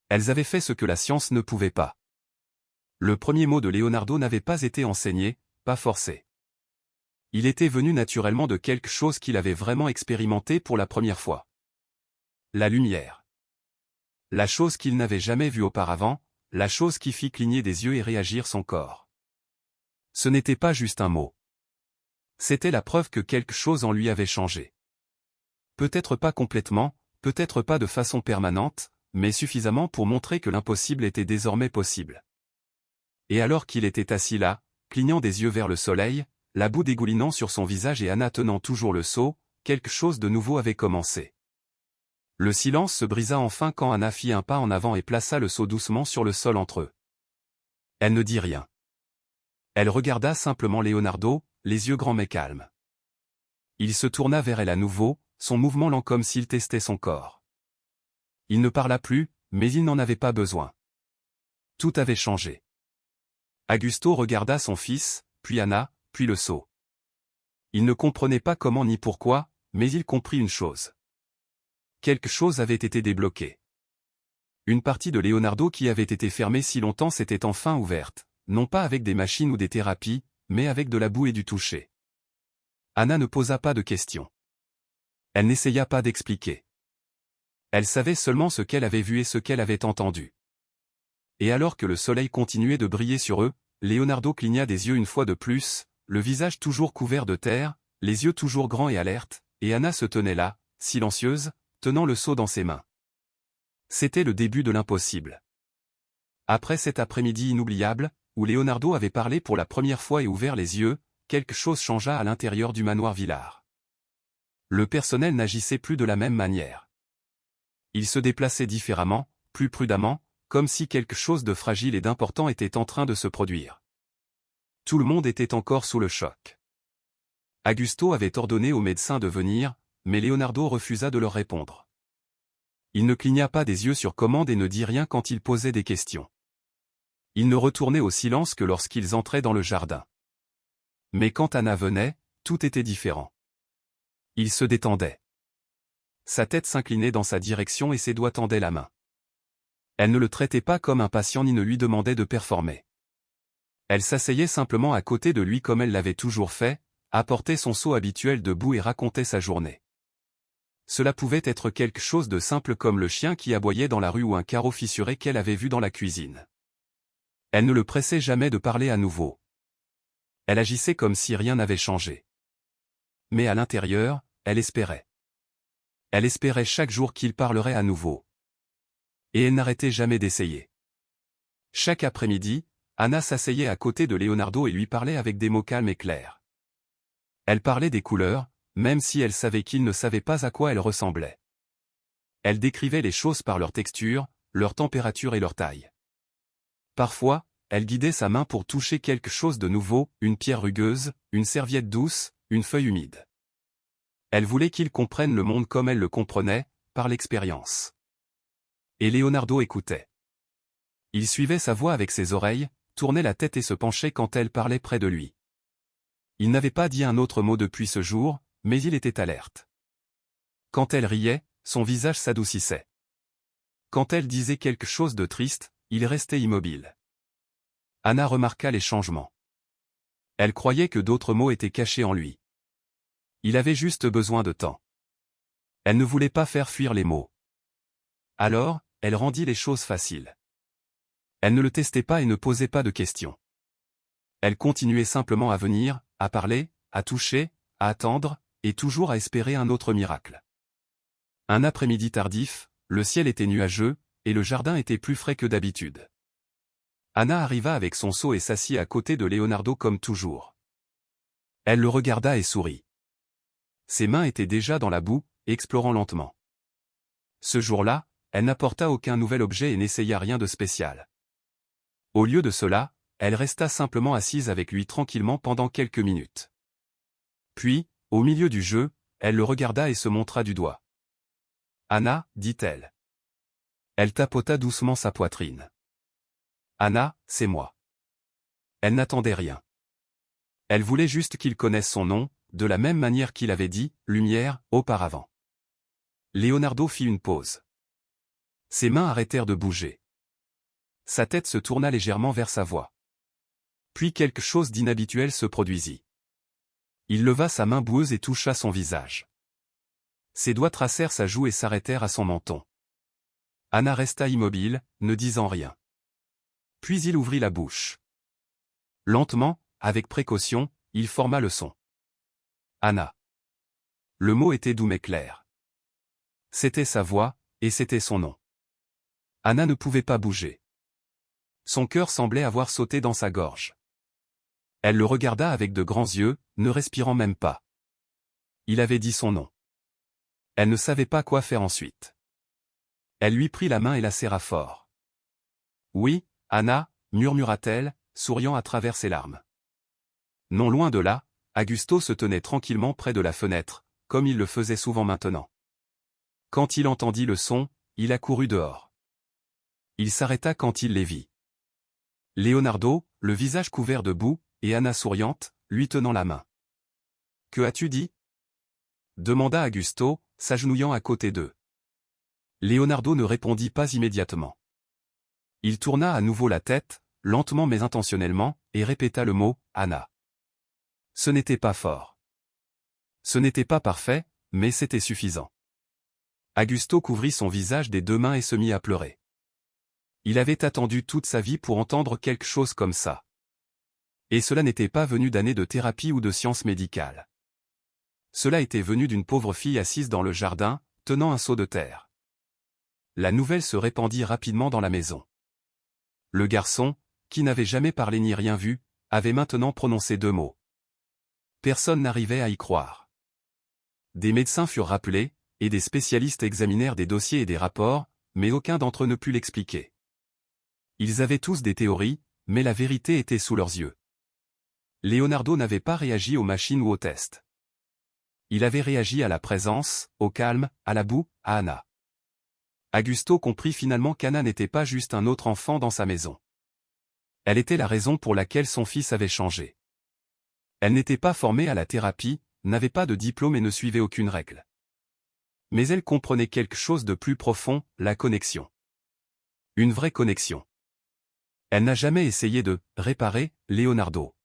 Elles avaient fait ce que la science ne pouvait pas. Le premier mot de Leonardo n'avait pas été enseigné, pas forcé. Il était venu naturellement de quelque chose qu'il avait vraiment expérimenté pour la première fois. La lumière. La chose qu'il n'avait jamais vue auparavant, la chose qui fit cligner des yeux et réagir son corps. Ce n'était pas juste un mot. C'était la preuve que quelque chose en lui avait changé. Peut-être pas complètement, peut-être pas de façon permanente, mais suffisamment pour montrer que l'impossible était désormais possible. Et alors qu'il était assis là, clignant des yeux vers le soleil, la boue dégoulinant sur son visage et Anna tenant toujours le seau, quelque chose de nouveau avait commencé. Le silence se brisa enfin quand Anna fit un pas en avant et plaça le seau doucement sur le sol entre eux. Elle ne dit rien. Elle regarda simplement Leonardo, les yeux grands mais calmes. Il se tourna vers elle à nouveau, son mouvement lent comme s'il testait son corps. Il ne parla plus, mais il n'en avait pas besoin. Tout avait changé. Augusto regarda son fils, puis Anna, puis le seau. Il ne comprenait pas comment ni pourquoi, mais il comprit une chose. Quelque chose avait été débloqué. Une partie de Leonardo qui avait été fermée si longtemps s'était enfin ouverte, non pas avec des machines ou des thérapies, mais avec de la boue et du toucher. Anna ne posa pas de questions. Elle n'essaya pas d'expliquer. Elle savait seulement ce qu'elle avait vu et ce qu'elle avait entendu. Et alors que le soleil continuait de briller sur eux, Leonardo cligna des yeux une fois de plus, le visage toujours couvert de terre, les yeux toujours grands et alertes, et Anna se tenait là, silencieuse, tenant le seau dans ses mains. C'était le début de l'impossible. Après cet après-midi inoubliable, où Leonardo avait parlé pour la première fois et ouvert les yeux, quelque chose changea à l'intérieur du manoir Villard. Le personnel n'agissait plus de la même manière. Il se déplaçait différemment, plus prudemment, comme si quelque chose de fragile et d'important était en train de se produire. Tout le monde était encore sous le choc. Augusto avait ordonné aux médecins de venir, mais Leonardo refusa de leur répondre. Il ne cligna pas des yeux sur commande et ne dit rien quand ils posaient des questions. Il ne retournait au silence que lorsqu'ils entraient dans le jardin. Mais quand Anna venait, tout était différent. Il se détendait. Sa tête s'inclinait dans sa direction et ses doigts tendaient la main. Elle ne le traitait pas comme un patient ni ne lui demandait de performer. Elle s'asseyait simplement à côté de lui comme elle l'avait toujours fait, apportait son seau habituel de boue et racontait sa journée. Cela pouvait être quelque chose de simple comme le chien qui aboyait dans la rue ou un carreau fissuré qu'elle avait vu dans la cuisine. Elle ne le pressait jamais de parler à nouveau. Elle agissait comme si rien n'avait changé. Mais à l'intérieur, elle espérait. Elle espérait chaque jour qu'il parlerait à nouveau. Et elle n'arrêtait jamais d'essayer. Chaque après-midi, Anna s'asseyait à côté de Leonardo et lui parlait avec des mots calmes et clairs. Elle parlait des couleurs, même si elle savait qu'il ne savait pas à quoi elles ressemblaient. Elle décrivait les choses par leur texture, leur température et leur taille. Parfois, elle guidait sa main pour toucher quelque chose de nouveau, une pierre rugueuse, une serviette douce, une feuille humide. Elle voulait qu'il comprenne le monde comme elle le comprenait, par l'expérience. Et Leonardo écoutait. Il suivait sa voix avec ses oreilles, tournait la tête et se penchait quand elle parlait près de lui. Il n'avait pas dit un autre mot depuis ce jour, mais il était alerte. Quand elle riait, son visage s'adoucissait. Quand elle disait quelque chose de triste, il restait immobile. Anna remarqua les changements. Elle croyait que d'autres mots étaient cachés en lui. Il avait juste besoin de temps. Elle ne voulait pas faire fuir les mots. Alors, elle rendit les choses faciles. Elle ne le testait pas et ne posait pas de questions. Elle continuait simplement à venir, à parler, à toucher, à attendre, et toujours à espérer un autre miracle. Un après-midi tardif, le ciel était nuageux, et le jardin était plus frais que d'habitude. Anna arriva avec son seau et s'assit à côté de Leonardo comme toujours. Elle le regarda et sourit. Ses mains étaient déjà dans la boue, explorant lentement. Ce jour-là, elle n'apporta aucun nouvel objet et n'essaya rien de spécial. Au lieu de cela, elle resta simplement assise avec lui tranquillement pendant quelques minutes. Puis, au milieu du jeu, elle le regarda et se montra du doigt. « Anna, dit-elle. » Elle tapota doucement sa poitrine. Anna, c'est moi. Elle n'attendait rien. Elle voulait juste qu'il connaisse son nom, de la même manière qu'il avait dit « lumière » auparavant. Leonardo fit une pause. Ses mains arrêtèrent de bouger. Sa tête se tourna légèrement vers sa voix. Puis quelque chose d'inhabituel se produisit. Il leva sa main boueuse et toucha son visage. Ses doigts tracèrent sa joue et s'arrêtèrent à son menton. Anna resta immobile, ne disant rien. Puis il ouvrit la bouche. Lentement, avec précaution, il forma le son. Anna. Le mot était doux mais clair. C'était sa voix, et c'était son nom. Anna ne pouvait pas bouger. Son cœur semblait avoir sauté dans sa gorge. Elle le regarda avec de grands yeux, ne respirant même pas. Il avait dit son nom. Elle ne savait pas quoi faire ensuite. Elle lui prit la main et la serra fort. Oui, Anna, murmura-t-elle, souriant à travers ses larmes. Non loin de là, Augusto se tenait tranquillement près de la fenêtre, comme il le faisait souvent maintenant. Quand il entendit le son, il accourut dehors. Il s'arrêta quand il les vit. Leonardo, le visage couvert de boue, et Anna souriante, lui tenant la main. « Que as-tu dit » demanda Augusto, s'agenouillant à côté d'eux. Leonardo ne répondit pas immédiatement. Il tourna à nouveau la tête, lentement mais intentionnellement, et répéta le mot « Anna ». Ce n'était pas fort. Ce n'était pas parfait, mais c'était suffisant. Augusto couvrit son visage des deux mains et se mit à pleurer. Il avait attendu toute sa vie pour entendre quelque chose comme ça. Et cela n'était pas venu d'années de thérapie ou de sciences médicales. Cela était venu d'une pauvre fille assise dans le jardin, tenant un seau de terre. La nouvelle se répandit rapidement dans la maison. Le garçon, qui n'avait jamais parlé ni rien vu, avait maintenant prononcé 2 mots. Personne n'arrivait à y croire. Des médecins furent rappelés, et des spécialistes examinèrent des dossiers et des rapports, mais aucun d'entre eux ne put l'expliquer. Ils avaient tous des théories, mais la vérité était sous leurs yeux. Leonardo n'avait pas réagi aux machines ou aux tests. Il avait réagi à la présence, au calme, à la boue, à Anna. Augusto comprit finalement qu'Anna n'était pas juste un autre enfant dans sa maison. Elle était la raison pour laquelle son fils avait changé. Elle n'était pas formée à la thérapie, n'avait pas de diplôme et ne suivait aucune règle. Mais elle comprenait quelque chose de plus profond, la connexion. Une vraie connexion. Elle n'a jamais essayé de « réparer » Leonardo.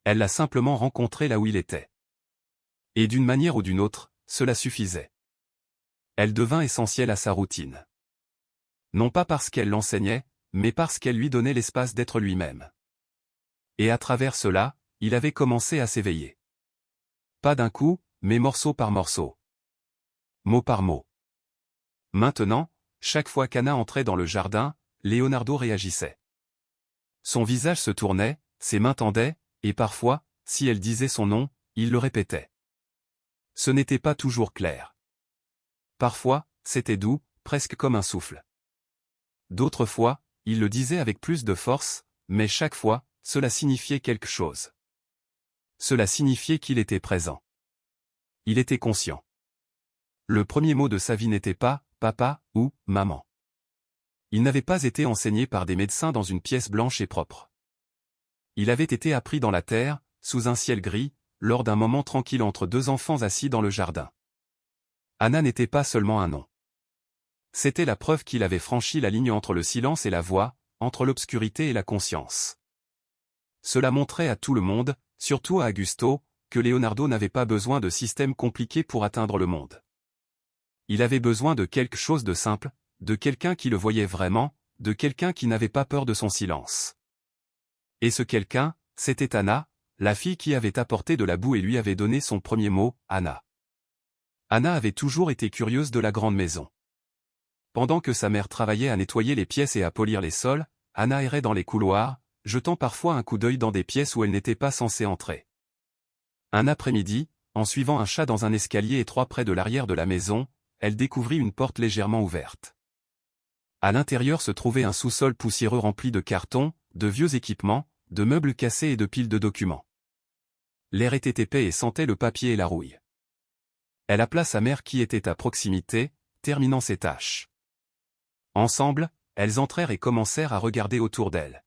Elle l'a simplement rencontré là où il était. Et d'une manière ou d'une autre, cela suffisait. Elle devint essentielle à sa routine. Non pas parce qu'elle l'enseignait, mais parce qu'elle lui donnait l'espace d'être lui-même. Et à travers cela, il avait commencé à s'éveiller. Pas d'un coup, mais morceau par morceau. Mot par mot. Maintenant, chaque fois qu'Anna entrait dans le jardin, Leonardo réagissait. Son visage se tournait, ses mains tendaient, et parfois, si elle disait son nom, il le répétait. Ce n'était pas toujours clair. Parfois, c'était doux, presque comme un souffle. D'autres fois, il le disait avec plus de force, mais chaque fois, cela signifiait quelque chose. Cela signifiait qu'il était présent. Il était conscient. Le premier mot de sa vie n'était pas « papa » ou « maman ». Il n'avait pas été enseigné par des médecins dans une pièce blanche et propre. Il avait été appris dans la terre, sous un ciel gris, lors d'un moment tranquille entre 2 enfants assis dans le jardin. Anna n'était pas seulement un nom. C'était la preuve qu'il avait franchi la ligne entre le silence et la voix, entre l'obscurité et la conscience. Cela montrait à tout le monde, surtout à Augusto, que Leonardo n'avait pas besoin de systèmes compliqués pour atteindre le monde. Il avait besoin de quelque chose de simple, de quelqu'un qui le voyait vraiment, de quelqu'un qui n'avait pas peur de son silence. Et ce quelqu'un, c'était Anna, la fille qui avait apporté de la boue et lui avait donné son premier mot, Anna. Anna avait toujours été curieuse de la grande maison. Pendant que sa mère travaillait à nettoyer les pièces et à polir les sols, Anna errait dans les couloirs, jetant parfois un coup d'œil dans des pièces où elle n'était pas censée entrer. Un après-midi, en suivant un chat dans un escalier étroit près de l'arrière de la maison, elle découvrit une porte légèrement ouverte. À l'intérieur se trouvait un sous-sol poussiéreux rempli de cartons, de vieux équipements, de meubles cassés et de piles de documents. L'air était épais et sentait le papier et la rouille. Elle appela sa mère qui était à proximité, terminant ses tâches. Ensemble, elles entrèrent et commencèrent à regarder autour d'elles.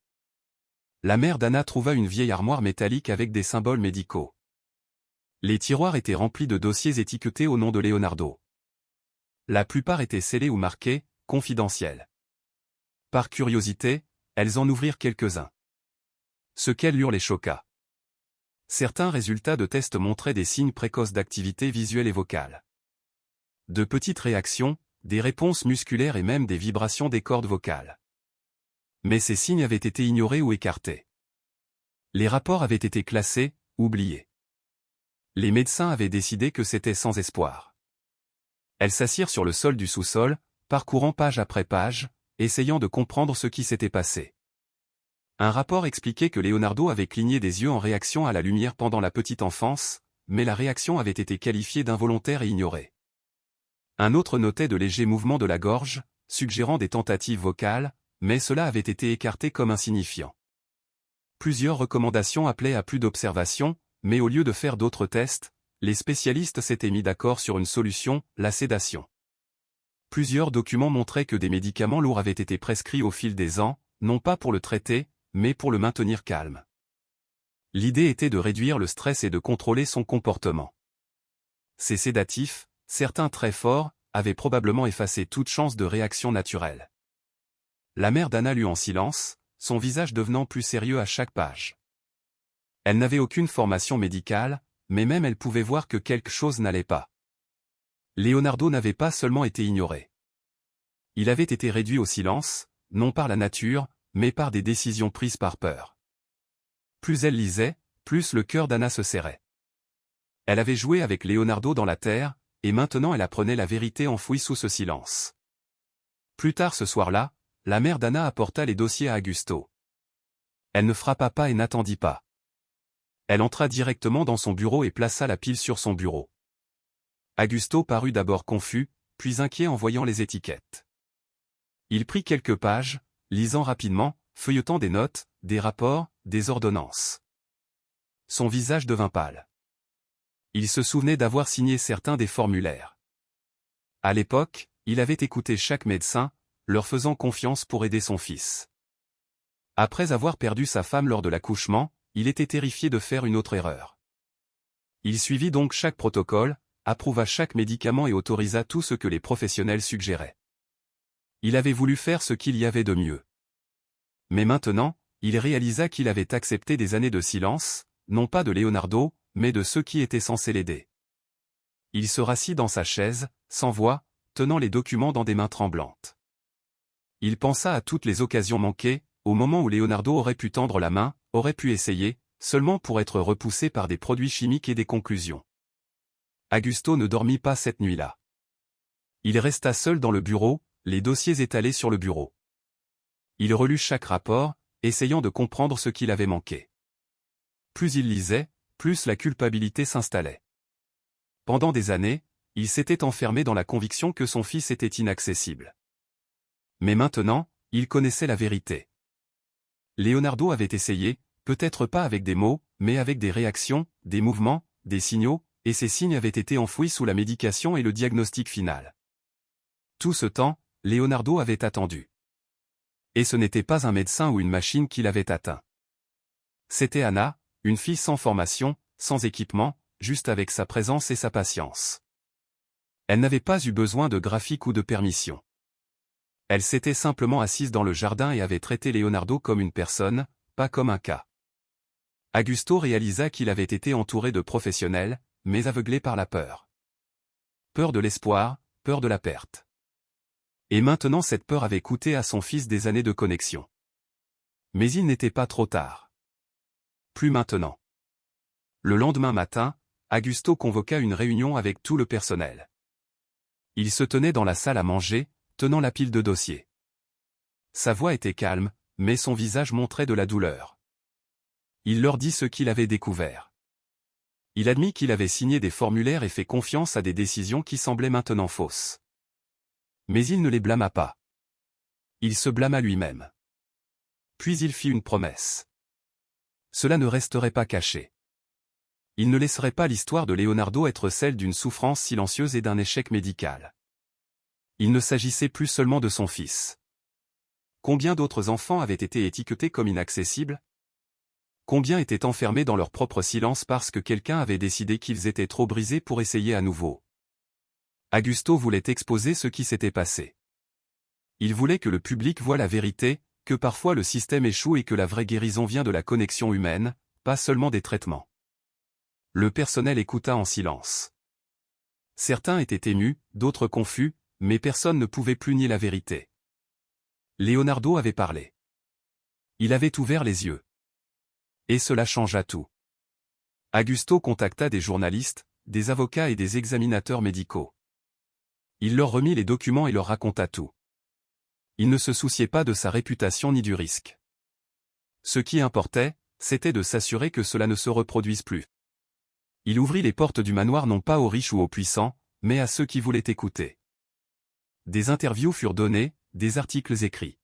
La mère d'Anna trouva une vieille armoire métallique avec des symboles médicaux. Les tiroirs étaient remplis de dossiers étiquetés au nom de Leonardo. La plupart étaient scellés ou marqués « confidentiel ». Par curiosité, elles en ouvrirent quelques-uns. Ce qu'elles lurent les choqua. Certains résultats de tests montraient des signes précoces d'activité visuelle et vocale. De petites réactions, des réponses musculaires et même des vibrations des cordes vocales. Mais ces signes avaient été ignorés ou écartés. Les rapports avaient été classés, oubliés. Les médecins avaient décidé que c'était sans espoir. Elles s'assirent sur le sol du sous-sol, parcourant page après page, essayant de comprendre ce qui s'était passé. Un rapport expliquait que Leonardo avait cligné des yeux en réaction à la lumière pendant la petite enfance, mais la réaction avait été qualifiée d'involontaire et ignorée. Un autre notait de légers mouvements de la gorge, suggérant des tentatives vocales, mais cela avait été écarté comme insignifiant. Plusieurs recommandations appelaient à plus d'observation, mais au lieu de faire d'autres tests, les spécialistes s'étaient mis d'accord sur une solution, la sédation. Plusieurs documents montraient que des médicaments lourds avaient été prescrits au fil des ans, non pas pour le traiter, mais pour le maintenir calme. L'idée était de réduire le stress et de contrôler son comportement. Ces sédatifs, certains très forts, avaient probablement effacé toute chance de réaction naturelle. La mère d'Anna lut en silence, son visage devenant plus sérieux à chaque page. Elle n'avait aucune formation médicale, mais même elle pouvait voir que quelque chose n'allait pas. Leonardo n'avait pas seulement été ignoré. Il avait été réduit au silence, non par la nature, mais par des décisions prises par peur. Plus elle lisait, plus le cœur d'Anna se serrait. Elle avait joué avec Leonardo dans la terre, et maintenant elle apprenait la vérité enfouie sous ce silence. Plus tard ce soir-là, la mère d'Anna apporta les dossiers à Augusto. Elle ne frappa pas et n'attendit pas. Elle entra directement dans son bureau et plaça la pile sur son bureau. Augusto parut d'abord confus, puis inquiet en voyant les étiquettes. Il prit quelques pages, lisant rapidement, feuilletant des notes, des rapports, des ordonnances. Son visage devint pâle. Il se souvenait d'avoir signé certains des formulaires. À l'époque, il avait écouté chaque médecin, leur faisant confiance pour aider son fils. Après avoir perdu sa femme lors de l'accouchement, il était terrifié de faire une autre erreur. Il suivit donc chaque protocole, approuva chaque médicament et autorisa tout ce que les professionnels suggéraient. Il avait voulu faire ce qu'il y avait de mieux. Mais maintenant, il réalisa qu'il avait accepté des années de silence, non pas de Leonardo, mais de ceux qui étaient censés l'aider. Il se rassit dans sa chaise, sans voix, tenant les documents dans des mains tremblantes. Il pensa à toutes les occasions manquées, au moment où Leonardo aurait pu tendre la main, aurait pu essayer, seulement pour être repoussé par des produits chimiques et des conclusions. Augusto ne dormit pas cette nuit-là. Il resta seul dans le bureau, les dossiers étalés sur le bureau. Il relut chaque rapport, essayant de comprendre ce qu'il avait manqué. Plus il lisait, plus la culpabilité s'installait. Pendant des années, il s'était enfermé dans la conviction que son fils était inaccessible. Mais maintenant, il connaissait la vérité. Leonardo avait essayé, peut-être pas avec des mots, mais avec des réactions, des mouvements, des signaux, et ces signes avaient été enfouis sous la médication et le diagnostic final. Tout ce temps, Leonardo avait attendu. Et ce n'était pas un médecin ou une machine qui l'avait atteint. C'était Anna, une fille sans formation, sans équipement, juste avec sa présence et sa patience. Elle n'avait pas eu besoin de graphique ou de permission. Elle s'était simplement assise dans le jardin et avait traité Leonardo comme une personne, pas comme un cas. Augusto réalisa qu'il avait été entouré de professionnels, mais aveuglé par la peur. Peur de l'espoir, peur de la perte. Et maintenant cette peur avait coûté à son fils des années de connexion. Mais il n'était pas trop tard. Plus maintenant. Le lendemain matin, Augusto convoqua une réunion avec tout le personnel. Il se tenait dans la salle à manger, tenant la pile de dossiers. Sa voix était calme, mais son visage montrait de la douleur. Il leur dit ce qu'il avait découvert. Il admit qu'il avait signé des formulaires et fait confiance à des décisions qui semblaient maintenant fausses. Mais il ne les blâma pas. Il se blâma lui-même. Puis il fit une promesse. Cela ne resterait pas caché. Il ne laisserait pas l'histoire de Leonardo être celle d'une souffrance silencieuse et d'un échec médical. Il ne s'agissait plus seulement de son fils. Combien d'autres enfants avaient été étiquetés comme inaccessibles? Combien étaient enfermés dans leur propre silence parce que quelqu'un avait décidé qu'ils étaient trop brisés pour essayer à nouveau? Augusto voulait exposer ce qui s'était passé. Il voulait que le public voie la vérité, que parfois le système échoue et que la vraie guérison vient de la connexion humaine, pas seulement des traitements. Le personnel écouta en silence. Certains étaient émus, d'autres confus, mais personne ne pouvait plus nier la vérité. Leonardo avait parlé. Il avait ouvert les yeux. Et cela changea tout. Augusto contacta des journalistes, des avocats et des examinateurs médicaux. Il leur remit les documents et leur raconta tout. Il ne se souciait pas de sa réputation ni du risque. Ce qui importait, c'était de s'assurer que cela ne se reproduise plus. Il ouvrit les portes du manoir non pas aux riches ou aux puissants, mais à ceux qui voulaient écouter. Des interviews furent données, des articles écrits.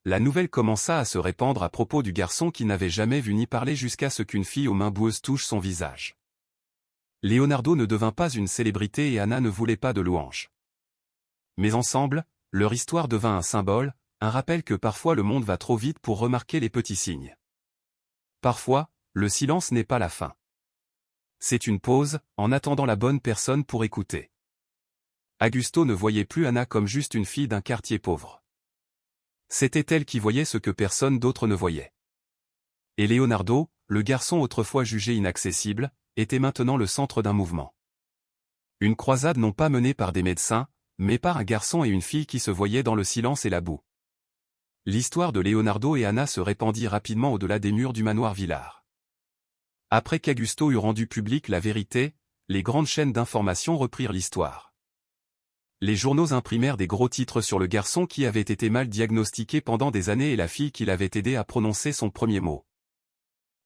La nouvelle commença à se répandre à propos du garçon qui n'avait jamais vu ni parlé jusqu'à ce qu'une fille aux mains boueuses touche son visage. Leonardo ne devint pas une célébrité et Anna ne voulait pas de louanges. Mais ensemble, leur histoire devint un symbole, un rappel que parfois le monde va trop vite pour remarquer les petits signes. Parfois, le silence n'est pas la fin. C'est une pause, en attendant la bonne personne pour écouter. Augusto ne voyait plus Anna comme juste une fille d'un quartier pauvre. C'était elle qui voyait ce que personne d'autre ne voyait. Et Leonardo, le garçon autrefois jugé inaccessible, était maintenant le centre d'un mouvement. Une croisade non pas menée par des médecins, mais par un garçon et une fille qui se voyaient dans le silence et la boue. L'histoire de Leonardo et Anna se répandit rapidement au-delà des murs du manoir Villars. Après qu'Augusto eut rendu publique la vérité, les grandes chaînes d'information reprirent l'histoire. Les journaux imprimèrent des gros titres sur le garçon qui avait été mal diagnostiqué pendant des années et la fille qui l'avait aidé à prononcer son premier mot.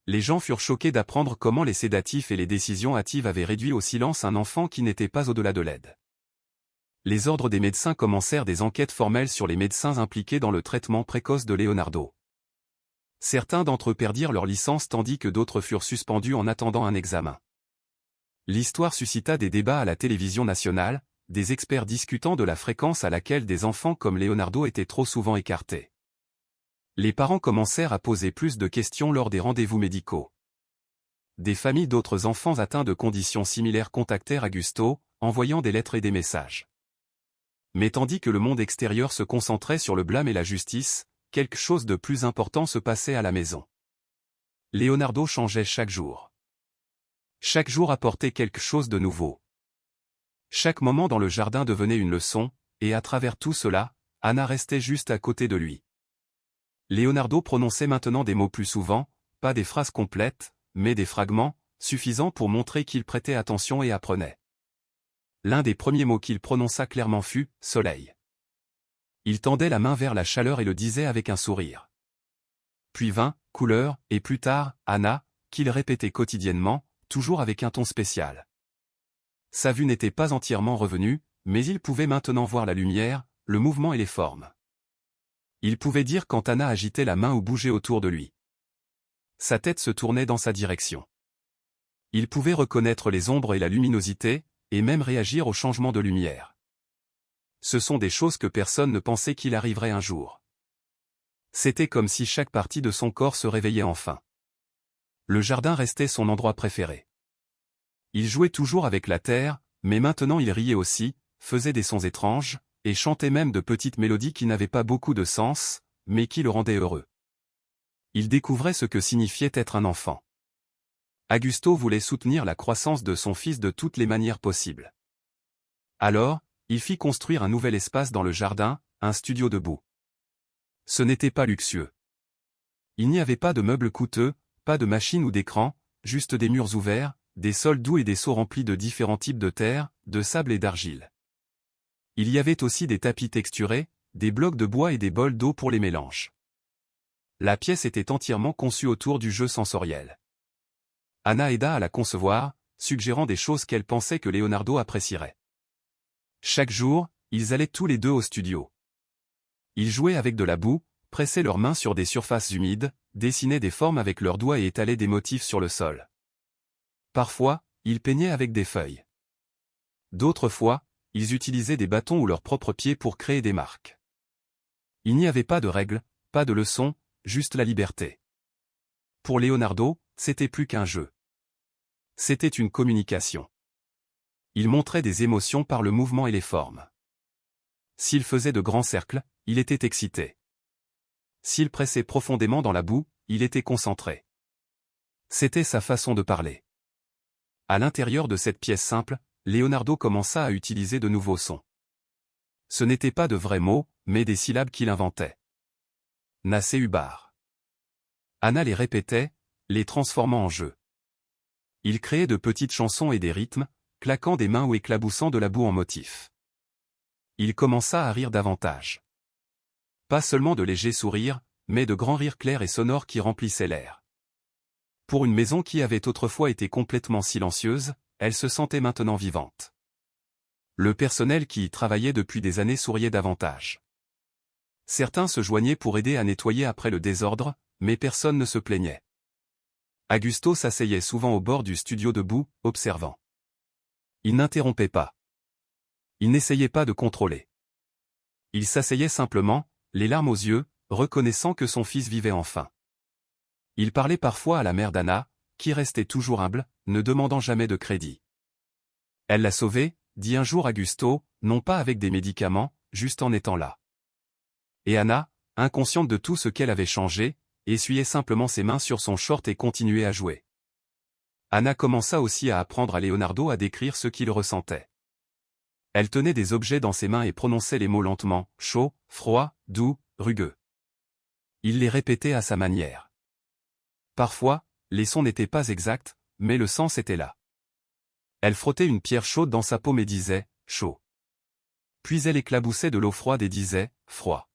Les gens furent choqués d'apprendre comment les sédatifs et les décisions hâtives avaient réduit au silence un enfant qui n'était pas au-delà de l'aide. Les ordres des médecins commencèrent des enquêtes formelles sur les médecins impliqués dans le traitement précoce de Leonardo. Certains d'entre eux perdirent leur licence tandis que d'autres furent suspendus en attendant un examen. L'histoire suscita des débats à la télévision nationale, des experts discutant de la fréquence à laquelle des enfants comme Leonardo étaient trop souvent écartés. Les parents commencèrent à poser plus de questions lors des rendez-vous médicaux. Des familles d'autres enfants atteints de conditions similaires contactèrent Augusto, envoyant des lettres et des messages. Mais tandis que le monde extérieur se concentrait sur le blâme et la justice, quelque chose de plus important se passait à la maison. Leonardo changeait chaque jour. Chaque jour apportait quelque chose de nouveau. Chaque moment dans le jardin devenait une leçon, et à travers tout cela, Anna restait juste à côté de lui. Leonardo prononçait maintenant des mots plus souvent, pas des phrases complètes, mais des fragments, suffisants pour montrer qu'il prêtait attention et apprenait. L'un des premiers mots qu'il prononça clairement fut « soleil ». Il tendait la main vers la chaleur et le disait avec un sourire. Puis vint « couleur » et plus tard « Anna », qu'il répétait quotidiennement, toujours avec un ton spécial. Sa vue n'était pas entièrement revenue, mais il pouvait maintenant voir la lumière, le mouvement et les formes. Il pouvait dire quand Anna agitait la main ou bougeait autour de lui. Sa tête se tournait dans sa direction. Il pouvait reconnaître les ombres et la luminosité, et même réagir au changement de lumière. Ce sont des choses que personne ne pensait qu'il arriverait un jour. C'était comme si chaque partie de son corps se réveillait enfin. Le jardin restait son endroit préféré. Il jouait toujours avec la terre, mais maintenant il riait aussi, faisait des sons étranges, et chantait même de petites mélodies qui n'avaient pas beaucoup de sens, mais qui le rendaient heureux. Il découvrait ce que signifiait être un enfant. Augusto voulait soutenir la croissance de son fils de toutes les manières possibles. Alors, il fit construire un nouvel espace dans le jardin, un studio debout. Ce n'était pas luxueux. Il n'y avait pas de meubles coûteux, pas de machines ou d'écran, juste des murs ouverts, des sols doux et des seaux remplis de différents types de terre, de sable et d'argile. Il y avait aussi des tapis texturés, des blocs de bois et des bols d'eau pour les mélanges. La pièce était entièrement conçue autour du jeu sensoriel. Anna aida à la concevoir, suggérant des choses qu'elle pensait que Leonardo apprécierait. Chaque jour, ils allaient tous les deux au studio. Ils jouaient avec de la boue, pressaient leurs mains sur des surfaces humides, dessinaient des formes avec leurs doigts et étalaient des motifs sur le sol. Parfois, ils peignaient avec des feuilles. D'autres fois, ils utilisaient des bâtons ou leurs propres pieds pour créer des marques. Il n'y avait pas de règles, pas de leçons, juste la liberté. Pour Leonardo, c'était plus qu'un jeu. C'était une communication. Il montrait des émotions par le mouvement et les formes. S'il faisait de grands cercles, il était excité. S'il pressait profondément dans la boue, il était concentré. C'était sa façon de parler. À l'intérieur de cette pièce simple, Leonardo commença à utiliser de nouveaux sons. Ce n'étaient pas de vrais mots, mais des syllabes qu'il inventait. Naseubar. Anna les répétait, les transformant en jeu. Il créait de petites chansons et des rythmes, claquant des mains ou éclaboussant de la boue en motif. Il commença à rire davantage. Pas seulement de légers sourires, mais de grands rires clairs et sonores qui remplissaient l'air. Pour une maison qui avait autrefois été complètement silencieuse, elle se sentait maintenant vivante. Le personnel qui y travaillait depuis des années souriait davantage. Certains se joignaient pour aider à nettoyer après le désordre, mais personne ne se plaignait. Augusto s'asseyait souvent au bord du studio debout, observant. Il n'interrompait pas. Il n'essayait pas de contrôler. Il s'asseyait simplement, les larmes aux yeux, reconnaissant que son fils vivait enfin. Il parlait parfois à la mère d'Anna, qui restait toujours humble, ne demandant jamais de crédit. Elle l'a sauvé, dit un jour Augusto, non pas avec des médicaments, juste en étant là. Et Anna, inconsciente de tout ce qu'elle avait changé, essuyait simplement ses mains sur son short et continuait à jouer. Anna commença aussi à apprendre à Leonardo à décrire ce qu'il ressentait. Elle tenait des objets dans ses mains et prononçait les mots lentement, chaud, froid, doux, rugueux. Il les répétait à sa manière. Parfois, les sons n'étaient pas exacts, mais le sens était là. Elle frottait une pierre chaude dans sa paume et disait « chaud ». Puis elle éclaboussait de l'eau froide et disait « froid ».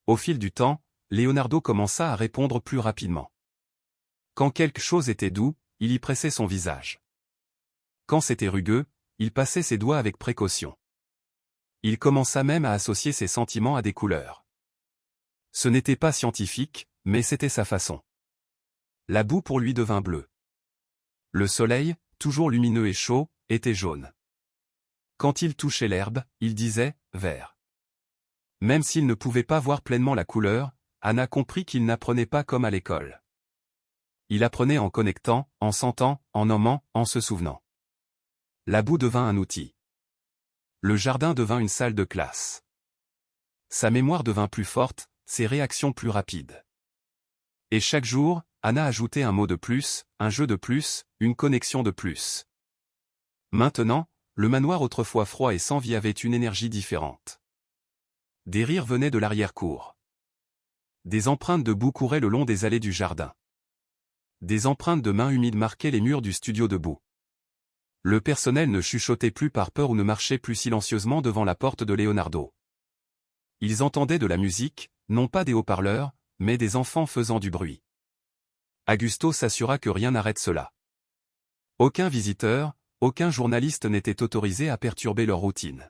Au fil du temps, Leonardo commença à répondre plus rapidement. Quand quelque chose était doux, il y pressait son visage. Quand c'était rugueux, il passait ses doigts avec précaution. Il commença même à associer ses sentiments à des couleurs. Ce n'était pas scientifique, mais c'était sa façon. La boue pour lui devint bleue. Le soleil, toujours lumineux et chaud, était jaune. Quand il touchait l'herbe, il disait « vert ». Même s'il ne pouvait pas voir pleinement la couleur, Anna comprit qu'il n'apprenait pas comme à l'école. Il apprenait en connectant, en sentant, en nommant, en se souvenant. La boue devint un outil. Le jardin devint une salle de classe. Sa mémoire devint plus forte, ses réactions plus rapides. Et chaque jour, Anna ajoutait un mot de plus, un jeu de plus, une connexion de plus. Maintenant, le manoir autrefois froid et sans vie avait une énergie différente. Des rires venaient de l'arrière-cour. Des empreintes de boue couraient le long des allées du jardin. Des empreintes de mains humides marquaient les murs du studio de boue. Le personnel ne chuchotait plus par peur ou ne marchait plus silencieusement devant la porte de Leonardo. Ils entendaient de la musique, non pas des haut-parleurs, mais des enfants faisant du bruit. Augusto s'assura que rien n'arrête cela. Aucun visiteur, aucun journaliste n'était autorisé à perturber leur routine.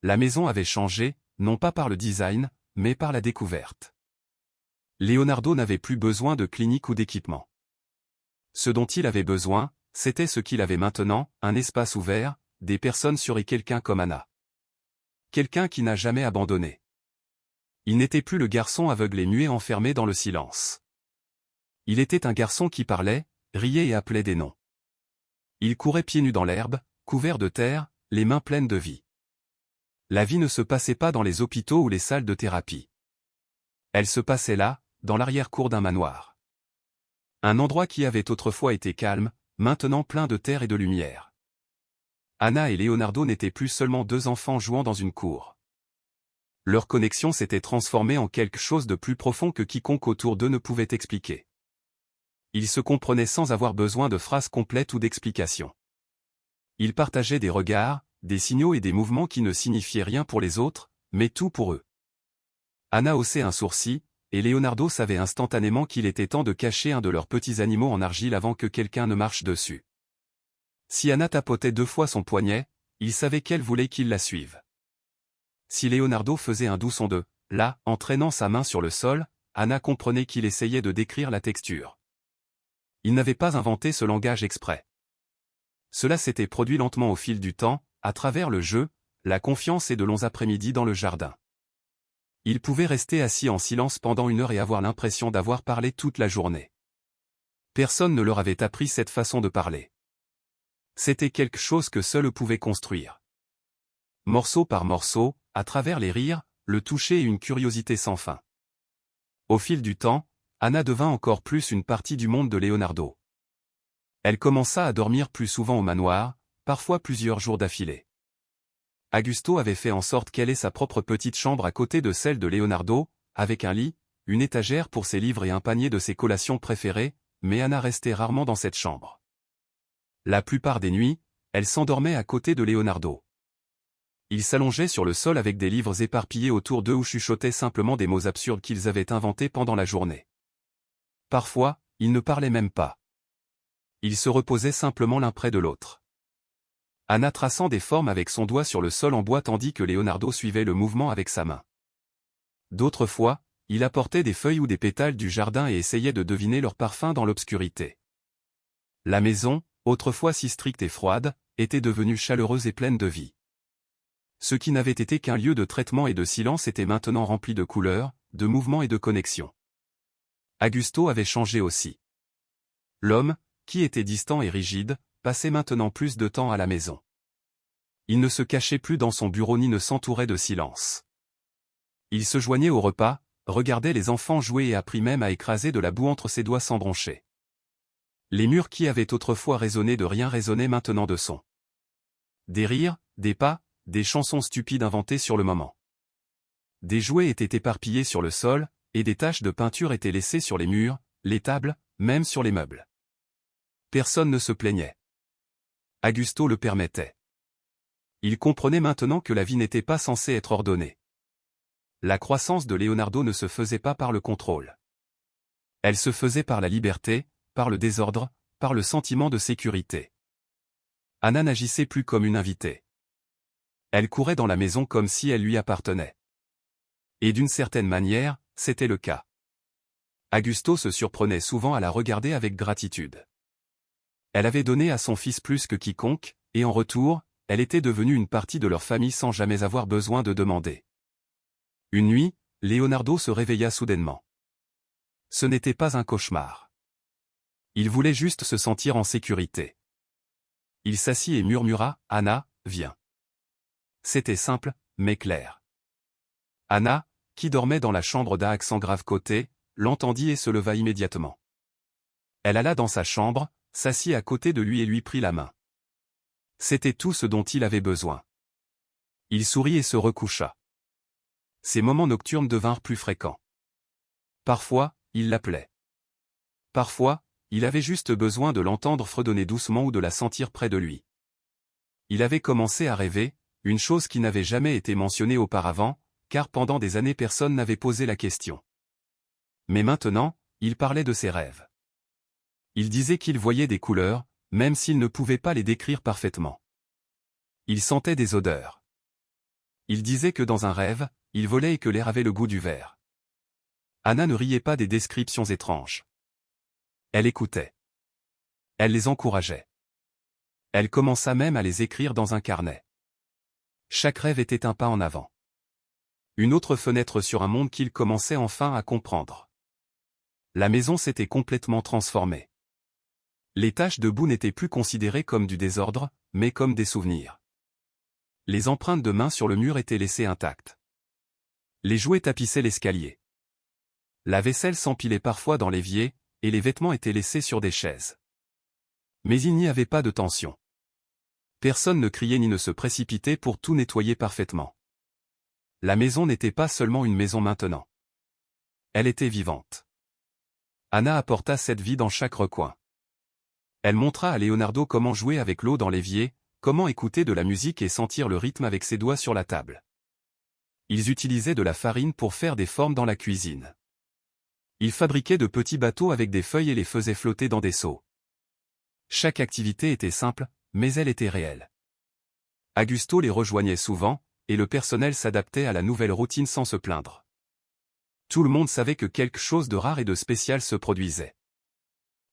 La maison avait changé, non pas par le design, mais par la découverte. Leonardo n'avait plus besoin de clinique ou d'équipement. Ce dont il avait besoin, c'était ce qu'il avait maintenant, un espace ouvert, des personnes sur et quelqu'un comme Anna. Quelqu'un qui n'a jamais abandonné. Il n'était plus le garçon aveugle et muet enfermé dans le silence. Il était un garçon qui parlait, riait et appelait des noms. Il courait pieds nus dans l'herbe, couvert de terre, les mains pleines de vie. La vie ne se passait pas dans les hôpitaux ou les salles de thérapie. Elle se passait là, dans l'arrière-cour d'un manoir. Un endroit qui avait autrefois été calme, maintenant plein de terre et de lumière. Anna et Leonardo n'étaient plus seulement deux enfants jouant dans une cour. Leur connexion s'était transformée en quelque chose de plus profond que quiconque autour d'eux ne pouvait expliquer. Ils se comprenaient sans avoir besoin de phrases complètes ou d'explications. Ils partageaient des regards, des signaux et des mouvements qui ne signifiaient rien pour les autres, mais tout pour eux. Anna haussait un sourcil, et Leonardo savait instantanément qu'il était temps de cacher un de leurs petits animaux en argile avant que quelqu'un ne marche dessus. Si Anna tapotait 2 fois son poignet, il savait qu'elle voulait qu'il la suive. Si Leonardo faisait un doux son de « là » en traînant sa main sur le sol, Anna comprenait qu'il essayait de décrire la texture. Il n'avait pas inventé ce langage exprès. Cela s'était produit lentement au fil du temps, à travers le jeu, la confiance et de longs après-midi dans le jardin. Ils pouvaient rester assis en silence pendant 1 heure et avoir l'impression d'avoir parlé toute la journée. Personne ne leur avait appris cette façon de parler. C'était quelque chose que seuls eux pouvaient construire. Morceau par morceau, à travers les rires, le toucher et une curiosité sans fin. Au fil du temps, Anna devint encore plus une partie du monde de Leonardo. Elle commença à dormir plus souvent au manoir, parfois plusieurs jours d'affilée. Augusto avait fait en sorte qu'elle ait sa propre petite chambre à côté de celle de Leonardo, avec un lit, une étagère pour ses livres et un panier de ses collations préférées, mais Anna restait rarement dans cette chambre. La plupart des nuits, elle s'endormait à côté de Leonardo. Ils s'allongeaient sur le sol avec des livres éparpillés autour d'eux ou chuchotaient simplement des mots absurdes qu'ils avaient inventés pendant la journée. Parfois, ils ne parlaient même pas. Ils se reposaient simplement l'un près de l'autre. Anna traçant des formes avec son doigt sur le sol en bois tandis que Leonardo suivait le mouvement avec sa main. D'autres fois, il apportait des feuilles ou des pétales du jardin et essayait de deviner leur parfum dans l'obscurité. La maison, autrefois si stricte et froide, était devenue chaleureuse et pleine de vie. Ce qui n'avait été qu'un lieu de traitement et de silence était maintenant rempli de couleurs, de mouvements et de connexions. Augusto avait changé aussi. L'homme, qui était distant et rigide, passait maintenant plus de temps à la maison. Il ne se cachait plus dans son bureau ni ne s'entourait de silence. Il se joignait au repas, regardait les enfants jouer et apprit même à écraser de la boue entre ses doigts sans broncher. Les murs qui avaient autrefois résonné de rien résonnaient maintenant de sons. Des rires, des pas, des chansons stupides inventées sur le moment. Des jouets étaient éparpillés sur le sol, et des taches de peinture étaient laissées sur les murs, les tables, même sur les meubles. Personne ne se plaignait. Augusto le permettait. Il comprenait maintenant que la vie n'était pas censée être ordonnée. La croissance de Leonardo ne se faisait pas par le contrôle. Elle se faisait par la liberté, par le désordre, par le sentiment de sécurité. Anna n'agissait plus comme une invitée. Elle courait dans la maison comme si elle lui appartenait. Et d'une certaine manière, c'était le cas. Augusto se surprenait souvent à la regarder avec gratitude. Elle avait donné à son fils plus que quiconque, et en retour, elle était devenue une partie de leur famille sans jamais avoir besoin de demander. Une nuit, Leonardo se réveilla soudainement. Ce n'était pas un cauchemar. Il voulait juste se sentir en sécurité. Il s'assit et murmura « Anna, viens ». C'était simple, mais clair. Anna, qui dormait dans la chambre d'Aak sans grave côté, l'entendit et se leva immédiatement. Elle alla dans sa chambre, s'assit à côté de lui et lui prit la main. C'était tout ce dont il avait besoin. Il sourit et se recoucha. Ces moments nocturnes devinrent plus fréquents. Parfois, il l'appelait. Parfois, il avait juste besoin de l'entendre fredonner doucement ou de la sentir près de lui. Il avait commencé à rêver, une chose qui n'avait jamais été mentionnée auparavant, car pendant des années personne n'avait posé la question. Mais maintenant, il parlait de ses rêves. Il disait qu'il voyait des couleurs, même s'il ne pouvait pas les décrire parfaitement. Il sentait des odeurs. Il disait que dans un rêve, il volait et que l'air avait le goût du verre. Anna ne riait pas des descriptions étranges. Elle écoutait. Elle les encourageait. Elle commença même à les écrire dans un carnet. Chaque rêve était un pas en avant. Une autre fenêtre sur un monde qu'il commençait enfin à comprendre. La maison s'était complètement transformée. Les taches de boue n'étaient plus considérées comme du désordre, mais comme des souvenirs. Les empreintes de mains sur le mur étaient laissées intactes. Les jouets tapissaient l'escalier. La vaisselle s'empilait parfois dans l'évier, et les vêtements étaient laissés sur des chaises. Mais il n'y avait pas de tension. Personne ne criait ni ne se précipitait pour tout nettoyer parfaitement. La maison n'était pas seulement une maison maintenant. Elle était vivante. Anna apporta cette vie dans chaque recoin. Elle montra à Leonardo comment jouer avec l'eau dans l'évier, comment écouter de la musique et sentir le rythme avec ses doigts sur la table. Ils utilisaient de la farine pour faire des formes dans la cuisine. Ils fabriquaient de petits bateaux avec des feuilles et les faisaient flotter dans des seaux. Chaque activité était simple, mais elle était réelle. Augusto les rejoignait souvent, et le personnel s'adaptait à la nouvelle routine sans se plaindre. Tout le monde savait que quelque chose de rare et de spécial se produisait.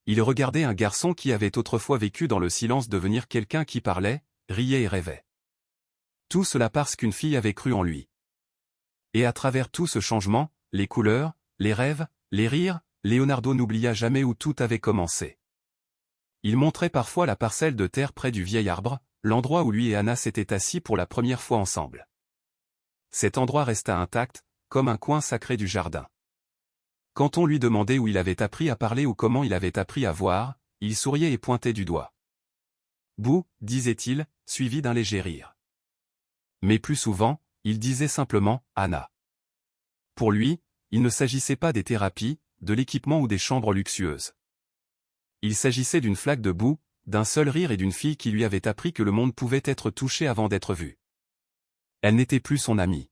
Il regardait un garçon qui avait autrefois vécu dans le silence devenir quelqu'un qui parlait, riait et rêvait. Tout cela parce qu'une fille avait cru en lui. Et à travers tout ce changement, les couleurs, les rêves, les rires, Leonardo n'oublia jamais où tout avait commencé. Il montrait parfois la parcelle de terre près du vieil arbre, l'endroit où lui et Anna s'étaient assis pour la première fois ensemble. Cet endroit resta intact, comme un coin sacré du jardin. Quand on lui demandait où il avait appris à parler ou comment il avait appris à voir, il souriait et pointait du doigt. Bouh, disait-il, suivi d'un léger rire. Mais plus souvent, il disait simplement « Anna ». Pour lui, il ne s'agissait pas des thérapies, de l'équipement ou des chambres luxueuses. Il s'agissait d'une flaque de boue, d'un seul rire et d'une fille qui lui avait appris que le monde pouvait être touché avant d'être vu. Elle n'était plus son amie.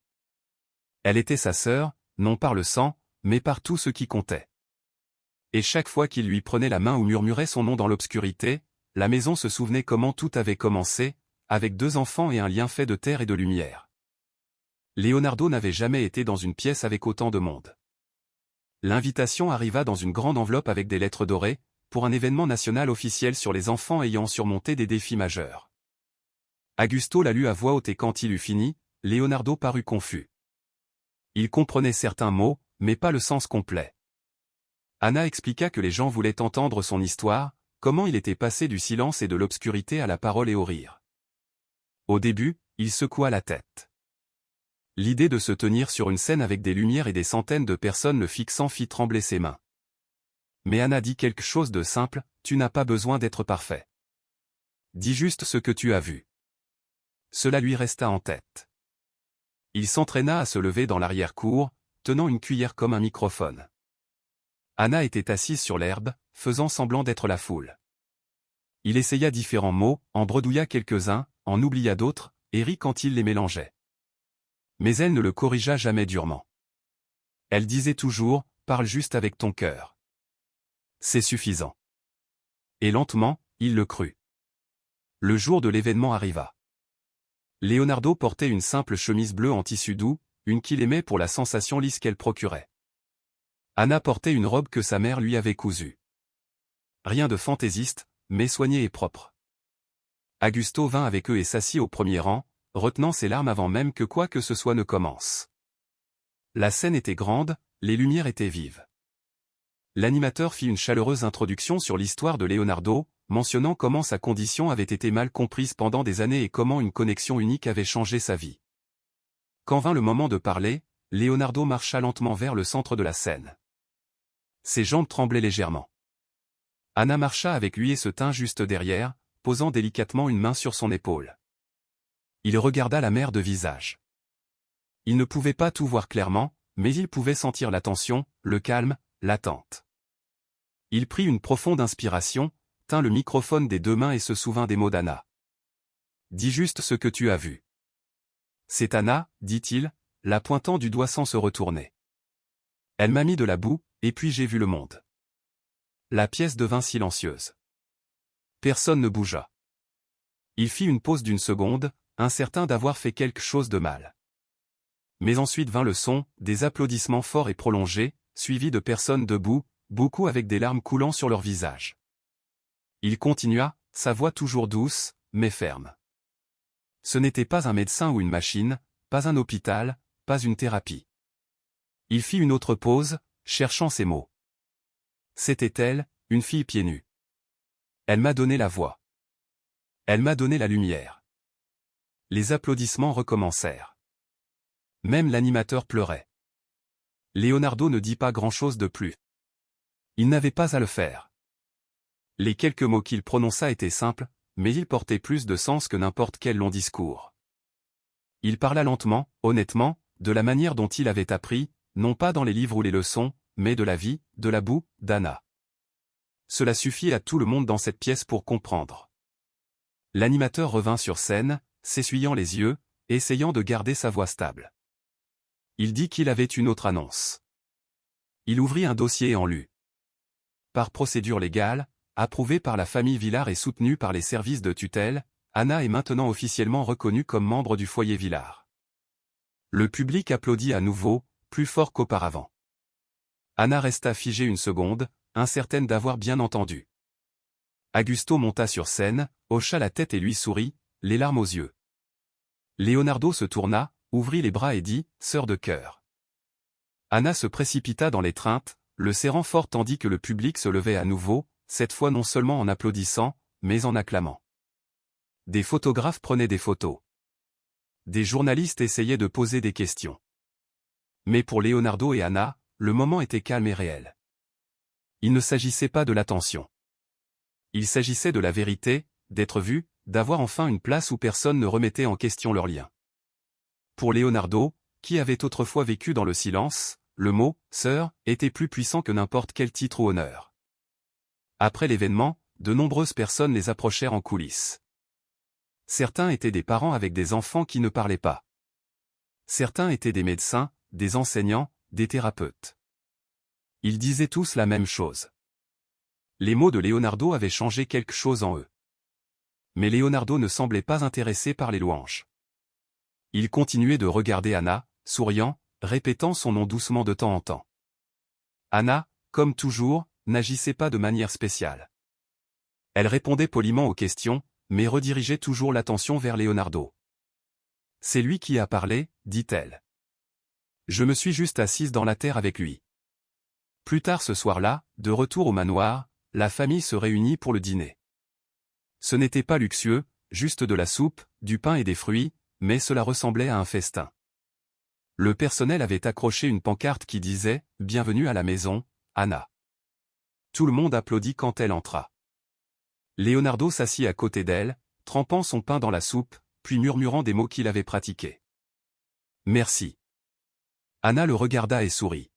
Elle était sa sœur, non par le sang, mais par tout ce qui comptait. Et chaque fois qu'il lui prenait la main ou murmurait son nom dans l'obscurité, la maison se souvenait comment tout avait commencé, avec 2 enfants et un lien fait de terre et de lumière. Leonardo n'avait jamais été dans une pièce avec autant de monde. L'invitation arriva dans une grande enveloppe avec des lettres dorées, pour un événement national officiel sur les enfants ayant surmonté des défis majeurs. Augusto la lut à voix haute et quand il eut fini, Leonardo parut confus. Il comprenait certains mots, mais pas le sens complet. Anna expliqua que les gens voulaient entendre son histoire, comment il était passé du silence et de l'obscurité à la parole et au rire. Au début, il secoua la tête. L'idée de se tenir sur une scène avec des lumières et des centaines de personnes le fixant fit trembler ses mains. Mais Anna dit quelque chose de simple, tu n'as pas besoin d'être parfait. Dis juste ce que tu as vu. Cela lui resta en tête. Il s'entraîna à se lever dans l'arrière-cour, tenant une cuillère comme un microphone. Anna était assise sur l'herbe, faisant semblant d'être la foule. Il essaya différents mots, en bredouilla quelques-uns, en oublia d'autres, et rit quand il les mélangeait. Mais elle ne le corrigea jamais durement. Elle disait toujours, parle juste avec ton cœur. C'est suffisant. Et lentement, il le crut. Le jour de l'événement arriva. Leonardo portait une simple chemise bleue en tissu doux, une qu'il aimait pour la sensation lisse qu'elle procurait. Anna portait une robe que sa mère lui avait cousue. Rien de fantaisiste, mais soigné et propre. Augusto vint avec eux et s'assit au premier rang, retenant ses larmes avant même que quoi que ce soit ne commence. La scène était grande, les lumières étaient vives. L'animateur fit une chaleureuse introduction sur l'histoire de Leonardo, mentionnant comment sa condition avait été mal comprise pendant des années et comment une connexion unique avait changé sa vie. Quand vint le moment de parler, Leonardo marcha lentement vers le centre de la scène. Ses jambes tremblaient légèrement. Anna marcha avec lui et se tint juste derrière, posant délicatement une main sur son épaule. Il regarda la mère de visage. Il ne pouvait pas tout voir clairement, mais il pouvait sentir la tension, le calme, l'attente. Il prit une profonde inspiration, tint le microphone des 2 mains et se souvint des mots d'Anna. Dis juste ce que tu as vu. C'est Anna, dit-il, la pointant du doigt sans se retourner. Elle m'a mis de la boue, et puis j'ai vu le monde. La pièce devint silencieuse. Personne ne bougea. Il fit une pause d'1 seconde, incertain d'avoir fait quelque chose de mal. Mais ensuite vint le son, des applaudissements forts et prolongés, suivis de personnes debout, beaucoup avec des larmes coulant sur leur visage. Il continua, sa voix toujours douce, mais ferme. Ce n'était pas un médecin ou une machine, pas un hôpital, pas une thérapie. Il fit une autre pause, cherchant ses mots. C'était elle, une fille pieds nus. Elle m'a donné la voix. Elle m'a donné la lumière. Les applaudissements recommencèrent. Même l'animateur pleurait. Leonardo ne dit pas grand-chose de plus. Il n'avait pas à le faire. Les quelques mots qu'il prononça étaient simples, mais ils portaient plus de sens que n'importe quel long discours. Il parla lentement, honnêtement, de la manière dont il avait appris, non pas dans les livres ou les leçons, mais de la vie, de la boue, d'Anna. Cela suffit à tout le monde dans cette pièce pour comprendre. L'animateur revint sur scène, s'essuyant les yeux, essayant de garder sa voix stable. Il dit qu'il avait une autre annonce. Il ouvrit un dossier et en lut. Par procédure légale, approuvée par la famille Villard et soutenue par les services de tutelle, Anna est maintenant officiellement reconnue comme membre du foyer Villard. Le public applaudit à nouveau, plus fort qu'auparavant. Anna resta figée 1 seconde, incertaine d'avoir bien entendu. Augusto monta sur scène, hocha la tête et lui sourit, les larmes aux yeux. Leonardo se tourna, ouvrit les bras et dit « Sœur de cœur ». Anna se précipita dans l'étreinte, le serrant fort tandis que le public se levait à nouveau, cette fois non seulement en applaudissant, mais en acclamant. Des photographes prenaient des photos. Des journalistes essayaient de poser des questions. Mais pour Leonardo et Anna, le moment était calme et réel. Il ne s'agissait pas de l'attention. Il s'agissait de la vérité, d'être vu, d'avoir enfin une place où personne ne remettait en question leur lien. Pour Leonardo, qui avait autrefois vécu dans le silence, le mot « sœur » était plus puissant que n'importe quel titre ou honneur. Après l'événement, de nombreuses personnes les approchèrent en coulisses. Certains étaient des parents avec des enfants qui ne parlaient pas. Certains étaient des médecins, des enseignants, des thérapeutes. Ils disaient tous la même chose. Les mots de Leonardo avaient changé quelque chose en eux. Mais Leonardo ne semblait pas intéressé par les louanges. Il continuait de regarder Anna, souriant, répétant son nom doucement de temps en temps. Anna, comme toujours, n'agissait pas de manière spéciale. Elle répondait poliment aux questions, mais redirigeait toujours l'attention vers Leonardo. « C'est lui qui a parlé, dit-elle. Je me suis juste assise dans la terre avec lui. » Plus tard ce soir-là, de retour au manoir, la famille se réunit pour le dîner. Ce n'était pas luxueux, juste de la soupe, du pain et des fruits, mais cela ressemblait à un festin. Le personnel avait accroché une pancarte qui disait « Bienvenue à la maison, Anna ». Tout le monde applaudit quand elle entra. Leonardo s'assit à côté d'elle, trempant son pain dans la soupe, puis murmurant des mots qu'il avait pratiqués. « Merci ». Anna le regarda et sourit.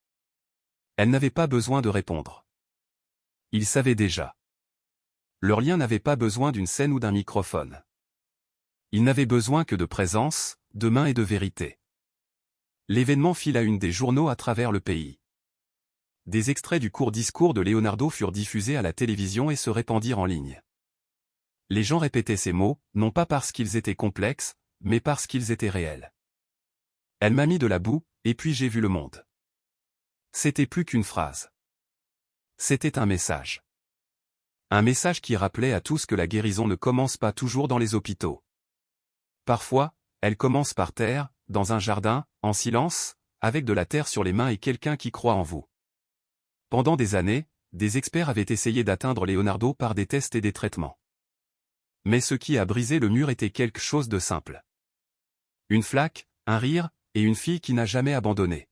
Elle n'avait pas besoin de répondre. Il savait déjà. Leur lien n'avait pas besoin d'une scène ou d'un microphone. Il n'avait besoin que de présence, de main et de vérité. L'événement fit la une des journaux à travers le pays. Des extraits du court discours de Leonardo furent diffusés à la télévision et se répandirent en ligne. Les gens répétaient ces mots, non pas parce qu'ils étaient complexes, mais parce qu'ils étaient réels. Elle m'a mis de la boue, et puis j'ai vu le monde. C'était plus qu'une phrase. C'était un message. Un message qui rappelait à tous que la guérison ne commence pas toujours dans les hôpitaux. Parfois, elle commence par terre, dans un jardin, en silence, avec de la terre sur les mains et quelqu'un qui croit en vous. Pendant des années, des experts avaient essayé d'atteindre Leonardo par des tests et des traitements. Mais ce qui a brisé le mur était quelque chose de simple. Une flaque, un rire, et une fille qui n'a jamais abandonné.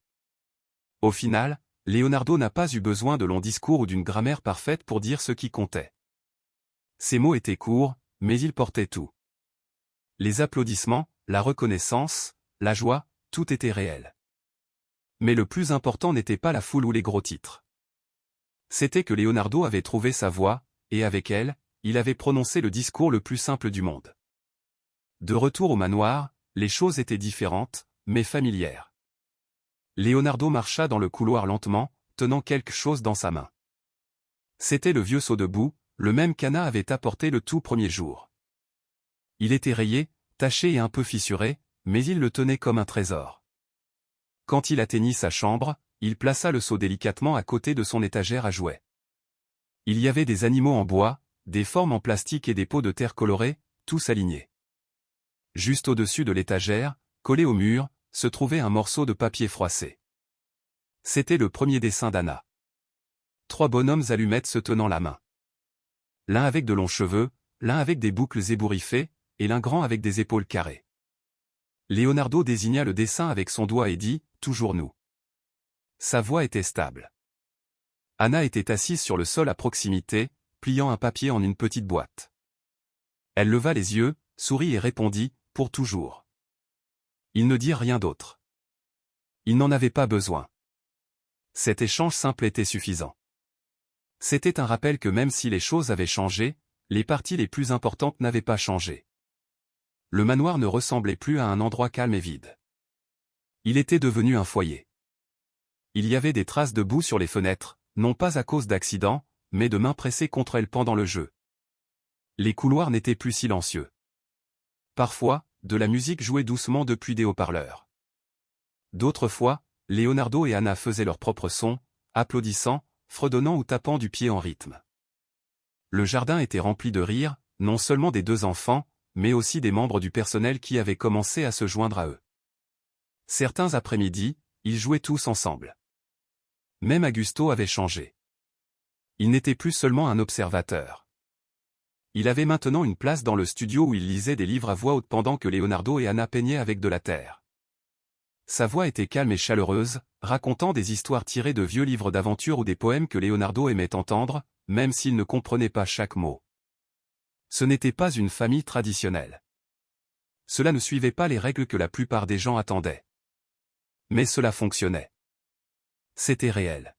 Au final, Leonardo n'a pas eu besoin de longs discours ou d'une grammaire parfaite pour dire ce qui comptait. Ses mots étaient courts, mais ils portaient tout. Les applaudissements, la reconnaissance, la joie, tout était réel. Mais le plus important n'était pas la foule ou les gros titres. C'était que Leonardo avait trouvé sa voix, et avec elle, il avait prononcé le discours le plus simple du monde. De retour au manoir, les choses étaient différentes, mais familières. Leonardo marcha dans le couloir lentement, tenant quelque chose dans sa main. C'était le vieux seau de boue, le même qu'Anna avait apporté le tout premier jour. Il était rayé, taché et un peu fissuré, mais il le tenait comme un trésor. Quand il atteignit sa chambre, il plaça le seau délicatement à côté de son étagère à jouets. Il y avait des animaux en bois, des formes en plastique et des pots de terre colorés, tous alignés. Juste au-dessus de l'étagère, collé au mur, se trouvait un morceau de papier froissé. C'était le premier dessin d'Anna. 3 bonhommes allumettes se tenant la main. L'un avec de longs cheveux, l'un avec des boucles ébouriffées, et l'un grand avec des épaules carrées. Leonardo désigna le dessin avec son doigt et dit « Toujours nous ». Sa voix était stable. Anna était assise sur le sol à proximité, pliant un papier en une petite boîte. Elle leva les yeux, sourit et répondit « Pour toujours ». Ils ne dirent rien d'autre. Ils n'en avaient pas besoin. Cet échange simple était suffisant. C'était un rappel que même si les choses avaient changé, les parties les plus importantes n'avaient pas changé. Le manoir ne ressemblait plus à un endroit calme et vide. Il était devenu un foyer. Il y avait des traces de boue sur les fenêtres, non pas à cause d'accidents, mais de mains pressées contre elles pendant le jeu. Les couloirs n'étaient plus silencieux. Parfois, de la musique jouait doucement depuis des haut-parleurs. D'autres fois, Leonardo et Anna faisaient leur propre son, applaudissant, fredonnant ou tapant du pied en rythme. Le jardin était rempli de rires, non seulement des 2 enfants, mais aussi des membres du personnel qui avaient commencé à se joindre à eux. Certains après-midi, ils jouaient tous ensemble. Même Augusto avait changé. Il n'était plus seulement un observateur. Il avait maintenant une place dans le studio où il lisait des livres à voix haute pendant que Leonardo et Anna peignaient avec de la terre. Sa voix était calme et chaleureuse, racontant des histoires tirées de vieux livres d'aventure ou des poèmes que Leonardo aimait entendre, même s'il ne comprenait pas chaque mot. Ce n'était pas une famille traditionnelle. Cela ne suivait pas les règles que la plupart des gens attendaient. Mais cela fonctionnait. C'était réel.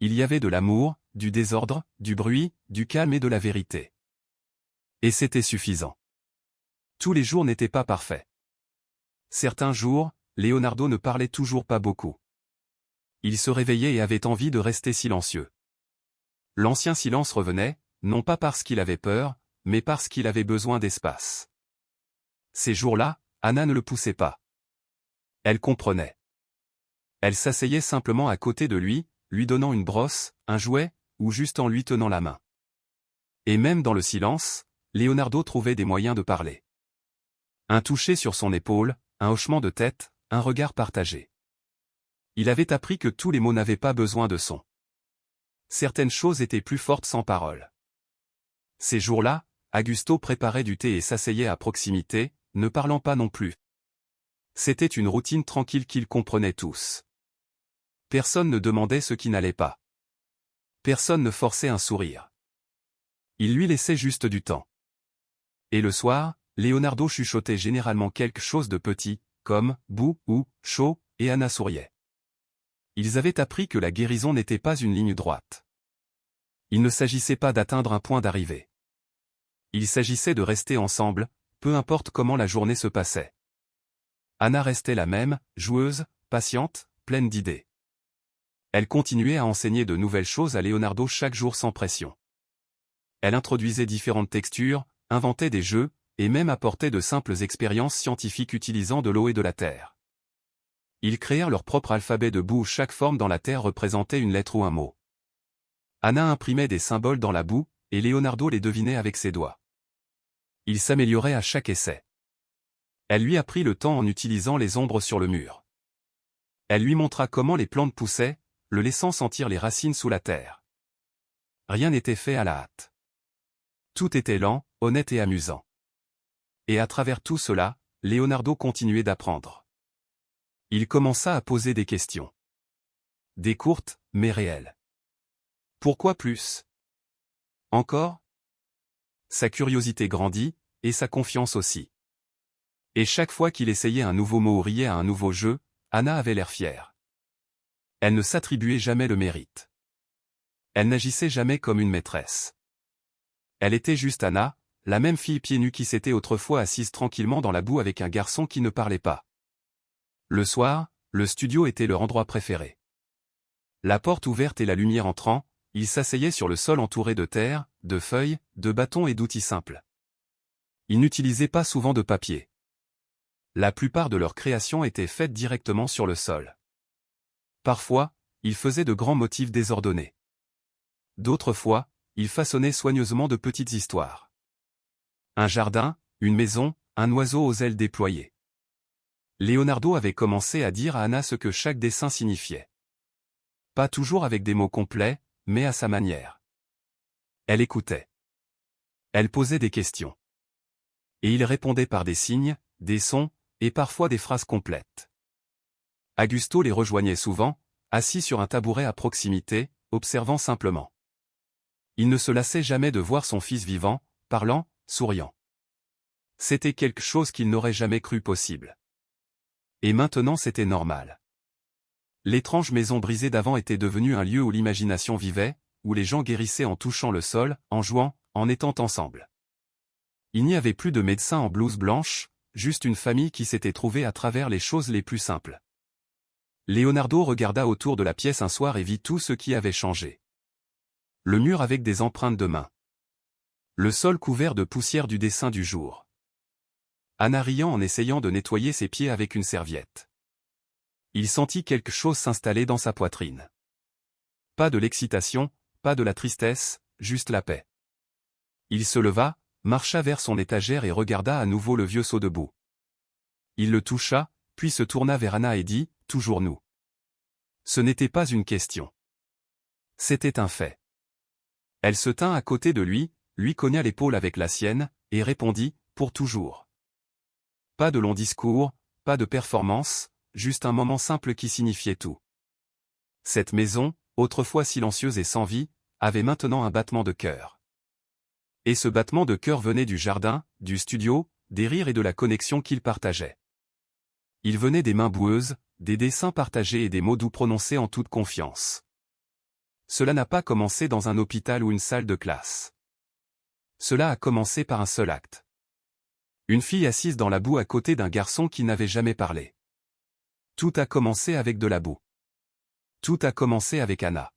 Il y avait de l'amour, du désordre, du bruit, du calme et de la vérité. Et c'était suffisant. Tous les jours n'étaient pas parfaits. Certains jours, Leonardo ne parlait toujours pas beaucoup. Il se réveillait et avait envie de rester silencieux. L'ancien silence revenait, non pas parce qu'il avait peur, mais parce qu'il avait besoin d'espace. Ces jours-là, Anna ne le poussait pas. Elle comprenait. Elle s'asseyait simplement à côté de lui donnant une brosse, un jouet, ou juste en lui tenant la main. Et même dans le silence, Leonardo trouvait des moyens de parler. Un toucher sur son épaule, un hochement de tête, un regard partagé. Il avait appris que tous les mots n'avaient pas besoin de son. Certaines choses étaient plus fortes sans parole. Ces jours-là, Augusto préparait du thé et s'asseyait à proximité, ne parlant pas non plus. C'était une routine tranquille qu'ils comprenaient tous. Personne ne demandait ce qui n'allait pas. Personne ne forçait un sourire. Il lui laissait juste du temps. Et le soir, Leonardo chuchotait généralement quelque chose de petit, comme « bouh » ou « chaud », et Anna souriait. Ils avaient appris que la guérison n'était pas une ligne droite. Il ne s'agissait pas d'atteindre un point d'arrivée. Il s'agissait de rester ensemble, peu importe comment la journée se passait. Anna restait la même, joueuse, patiente, pleine d'idées. Elle continuait à enseigner de nouvelles choses à Leonardo chaque jour sans pression. Elle introduisait différentes textures, inventait des jeux, et même apportait de simples expériences scientifiques utilisant de l'eau et de la terre. Ils créèrent leur propre alphabet de boue où chaque forme dans la terre représentait une lettre ou un mot. Anna imprimait des symboles dans la boue, et Leonardo les devinait avec ses doigts. Il s'améliorait à chaque essai. Elle lui apprit le temps en utilisant les ombres sur le mur. Elle lui montra comment les plantes poussaient, le laissant sentir les racines sous la terre. Rien n'était fait à la hâte. Tout était lent, honnête et amusant. Et à travers tout cela, Leonardo continuait d'apprendre. Il commença à poser des questions. Des courtes, mais réelles. Pourquoi plus? Encore? Sa curiosité grandit, et sa confiance aussi. Et chaque fois qu'il essayait un nouveau mot ou riait à un nouveau jeu, Anna avait l'air fière. Elle ne s'attribuait jamais le mérite. Elle n'agissait jamais comme une maîtresse. Elle était juste Anna, la même fille pieds nus qui s'était autrefois assise tranquillement dans la boue avec un garçon qui ne parlait pas. Le soir, le studio était leur endroit préféré. La porte ouverte et la lumière entrant, ils s'asseyaient sur le sol entouré de terre, de feuilles, de bâtons et d'outils simples. Ils n'utilisaient pas souvent de papier. La plupart de leurs créations étaient faites directement sur le sol. Parfois, ils faisaient de grands motifs désordonnés. D'autres fois, ils façonnaient soigneusement de petites histoires. Un jardin, une maison, un oiseau aux ailes déployées. Leonardo avait commencé à dire à Anna ce que chaque dessin signifiait. Pas toujours avec des mots complets, mais à sa manière. Elle écoutait. Elle posait des questions. Et il répondait par des signes, des sons, et parfois des phrases complètes. Augusto les rejoignait souvent, assis sur un tabouret à proximité, observant simplement. Il ne se lassait jamais de voir son fils vivant, parlant, souriant. C'était quelque chose qu'il n'aurait jamais cru possible. Et maintenant c'était normal. L'étrange maison brisée d'avant était devenue un lieu où l'imagination vivait, où les gens guérissaient en touchant le sol, en jouant, en étant ensemble. Il n'y avait plus de médecins en blouse blanche, juste une famille qui s'était trouvée à travers les choses les plus simples. Leonardo regarda autour de la pièce un soir et vit tout ce qui avait changé. Le mur avec des empreintes de mains. Le sol couvert de poussière du dessin du jour. Anna riant en essayant de nettoyer ses pieds avec une serviette. Il sentit quelque chose s'installer dans sa poitrine. Pas de l'excitation, pas de la tristesse, juste la paix. Il se leva, marcha vers son étagère et regarda à nouveau le vieux seau de boue. Il le toucha, puis se tourna vers Anna et dit, « Toujours nous. » Ce n'était pas une question. C'était un fait. Elle se tint à côté de lui cogna l'épaule avec la sienne, et répondit, « Pour toujours. » Pas de long discours, pas de performance, juste un moment simple qui signifiait tout. Cette maison, autrefois silencieuse et sans vie, avait maintenant un battement de cœur. Et ce battement de cœur venait du jardin, du studio, des rires et de la connexion qu'ils partageaient. Il venait des mains boueuses, des dessins partagés et des mots doux prononcés en toute confiance. Cela n'a pas commencé dans un hôpital ou une salle de classe. Cela a commencé par un seul acte. Une fille assise dans la boue à côté d'un garçon qui n'avait jamais parlé. Tout a commencé avec de la boue. Tout a commencé avec Anna.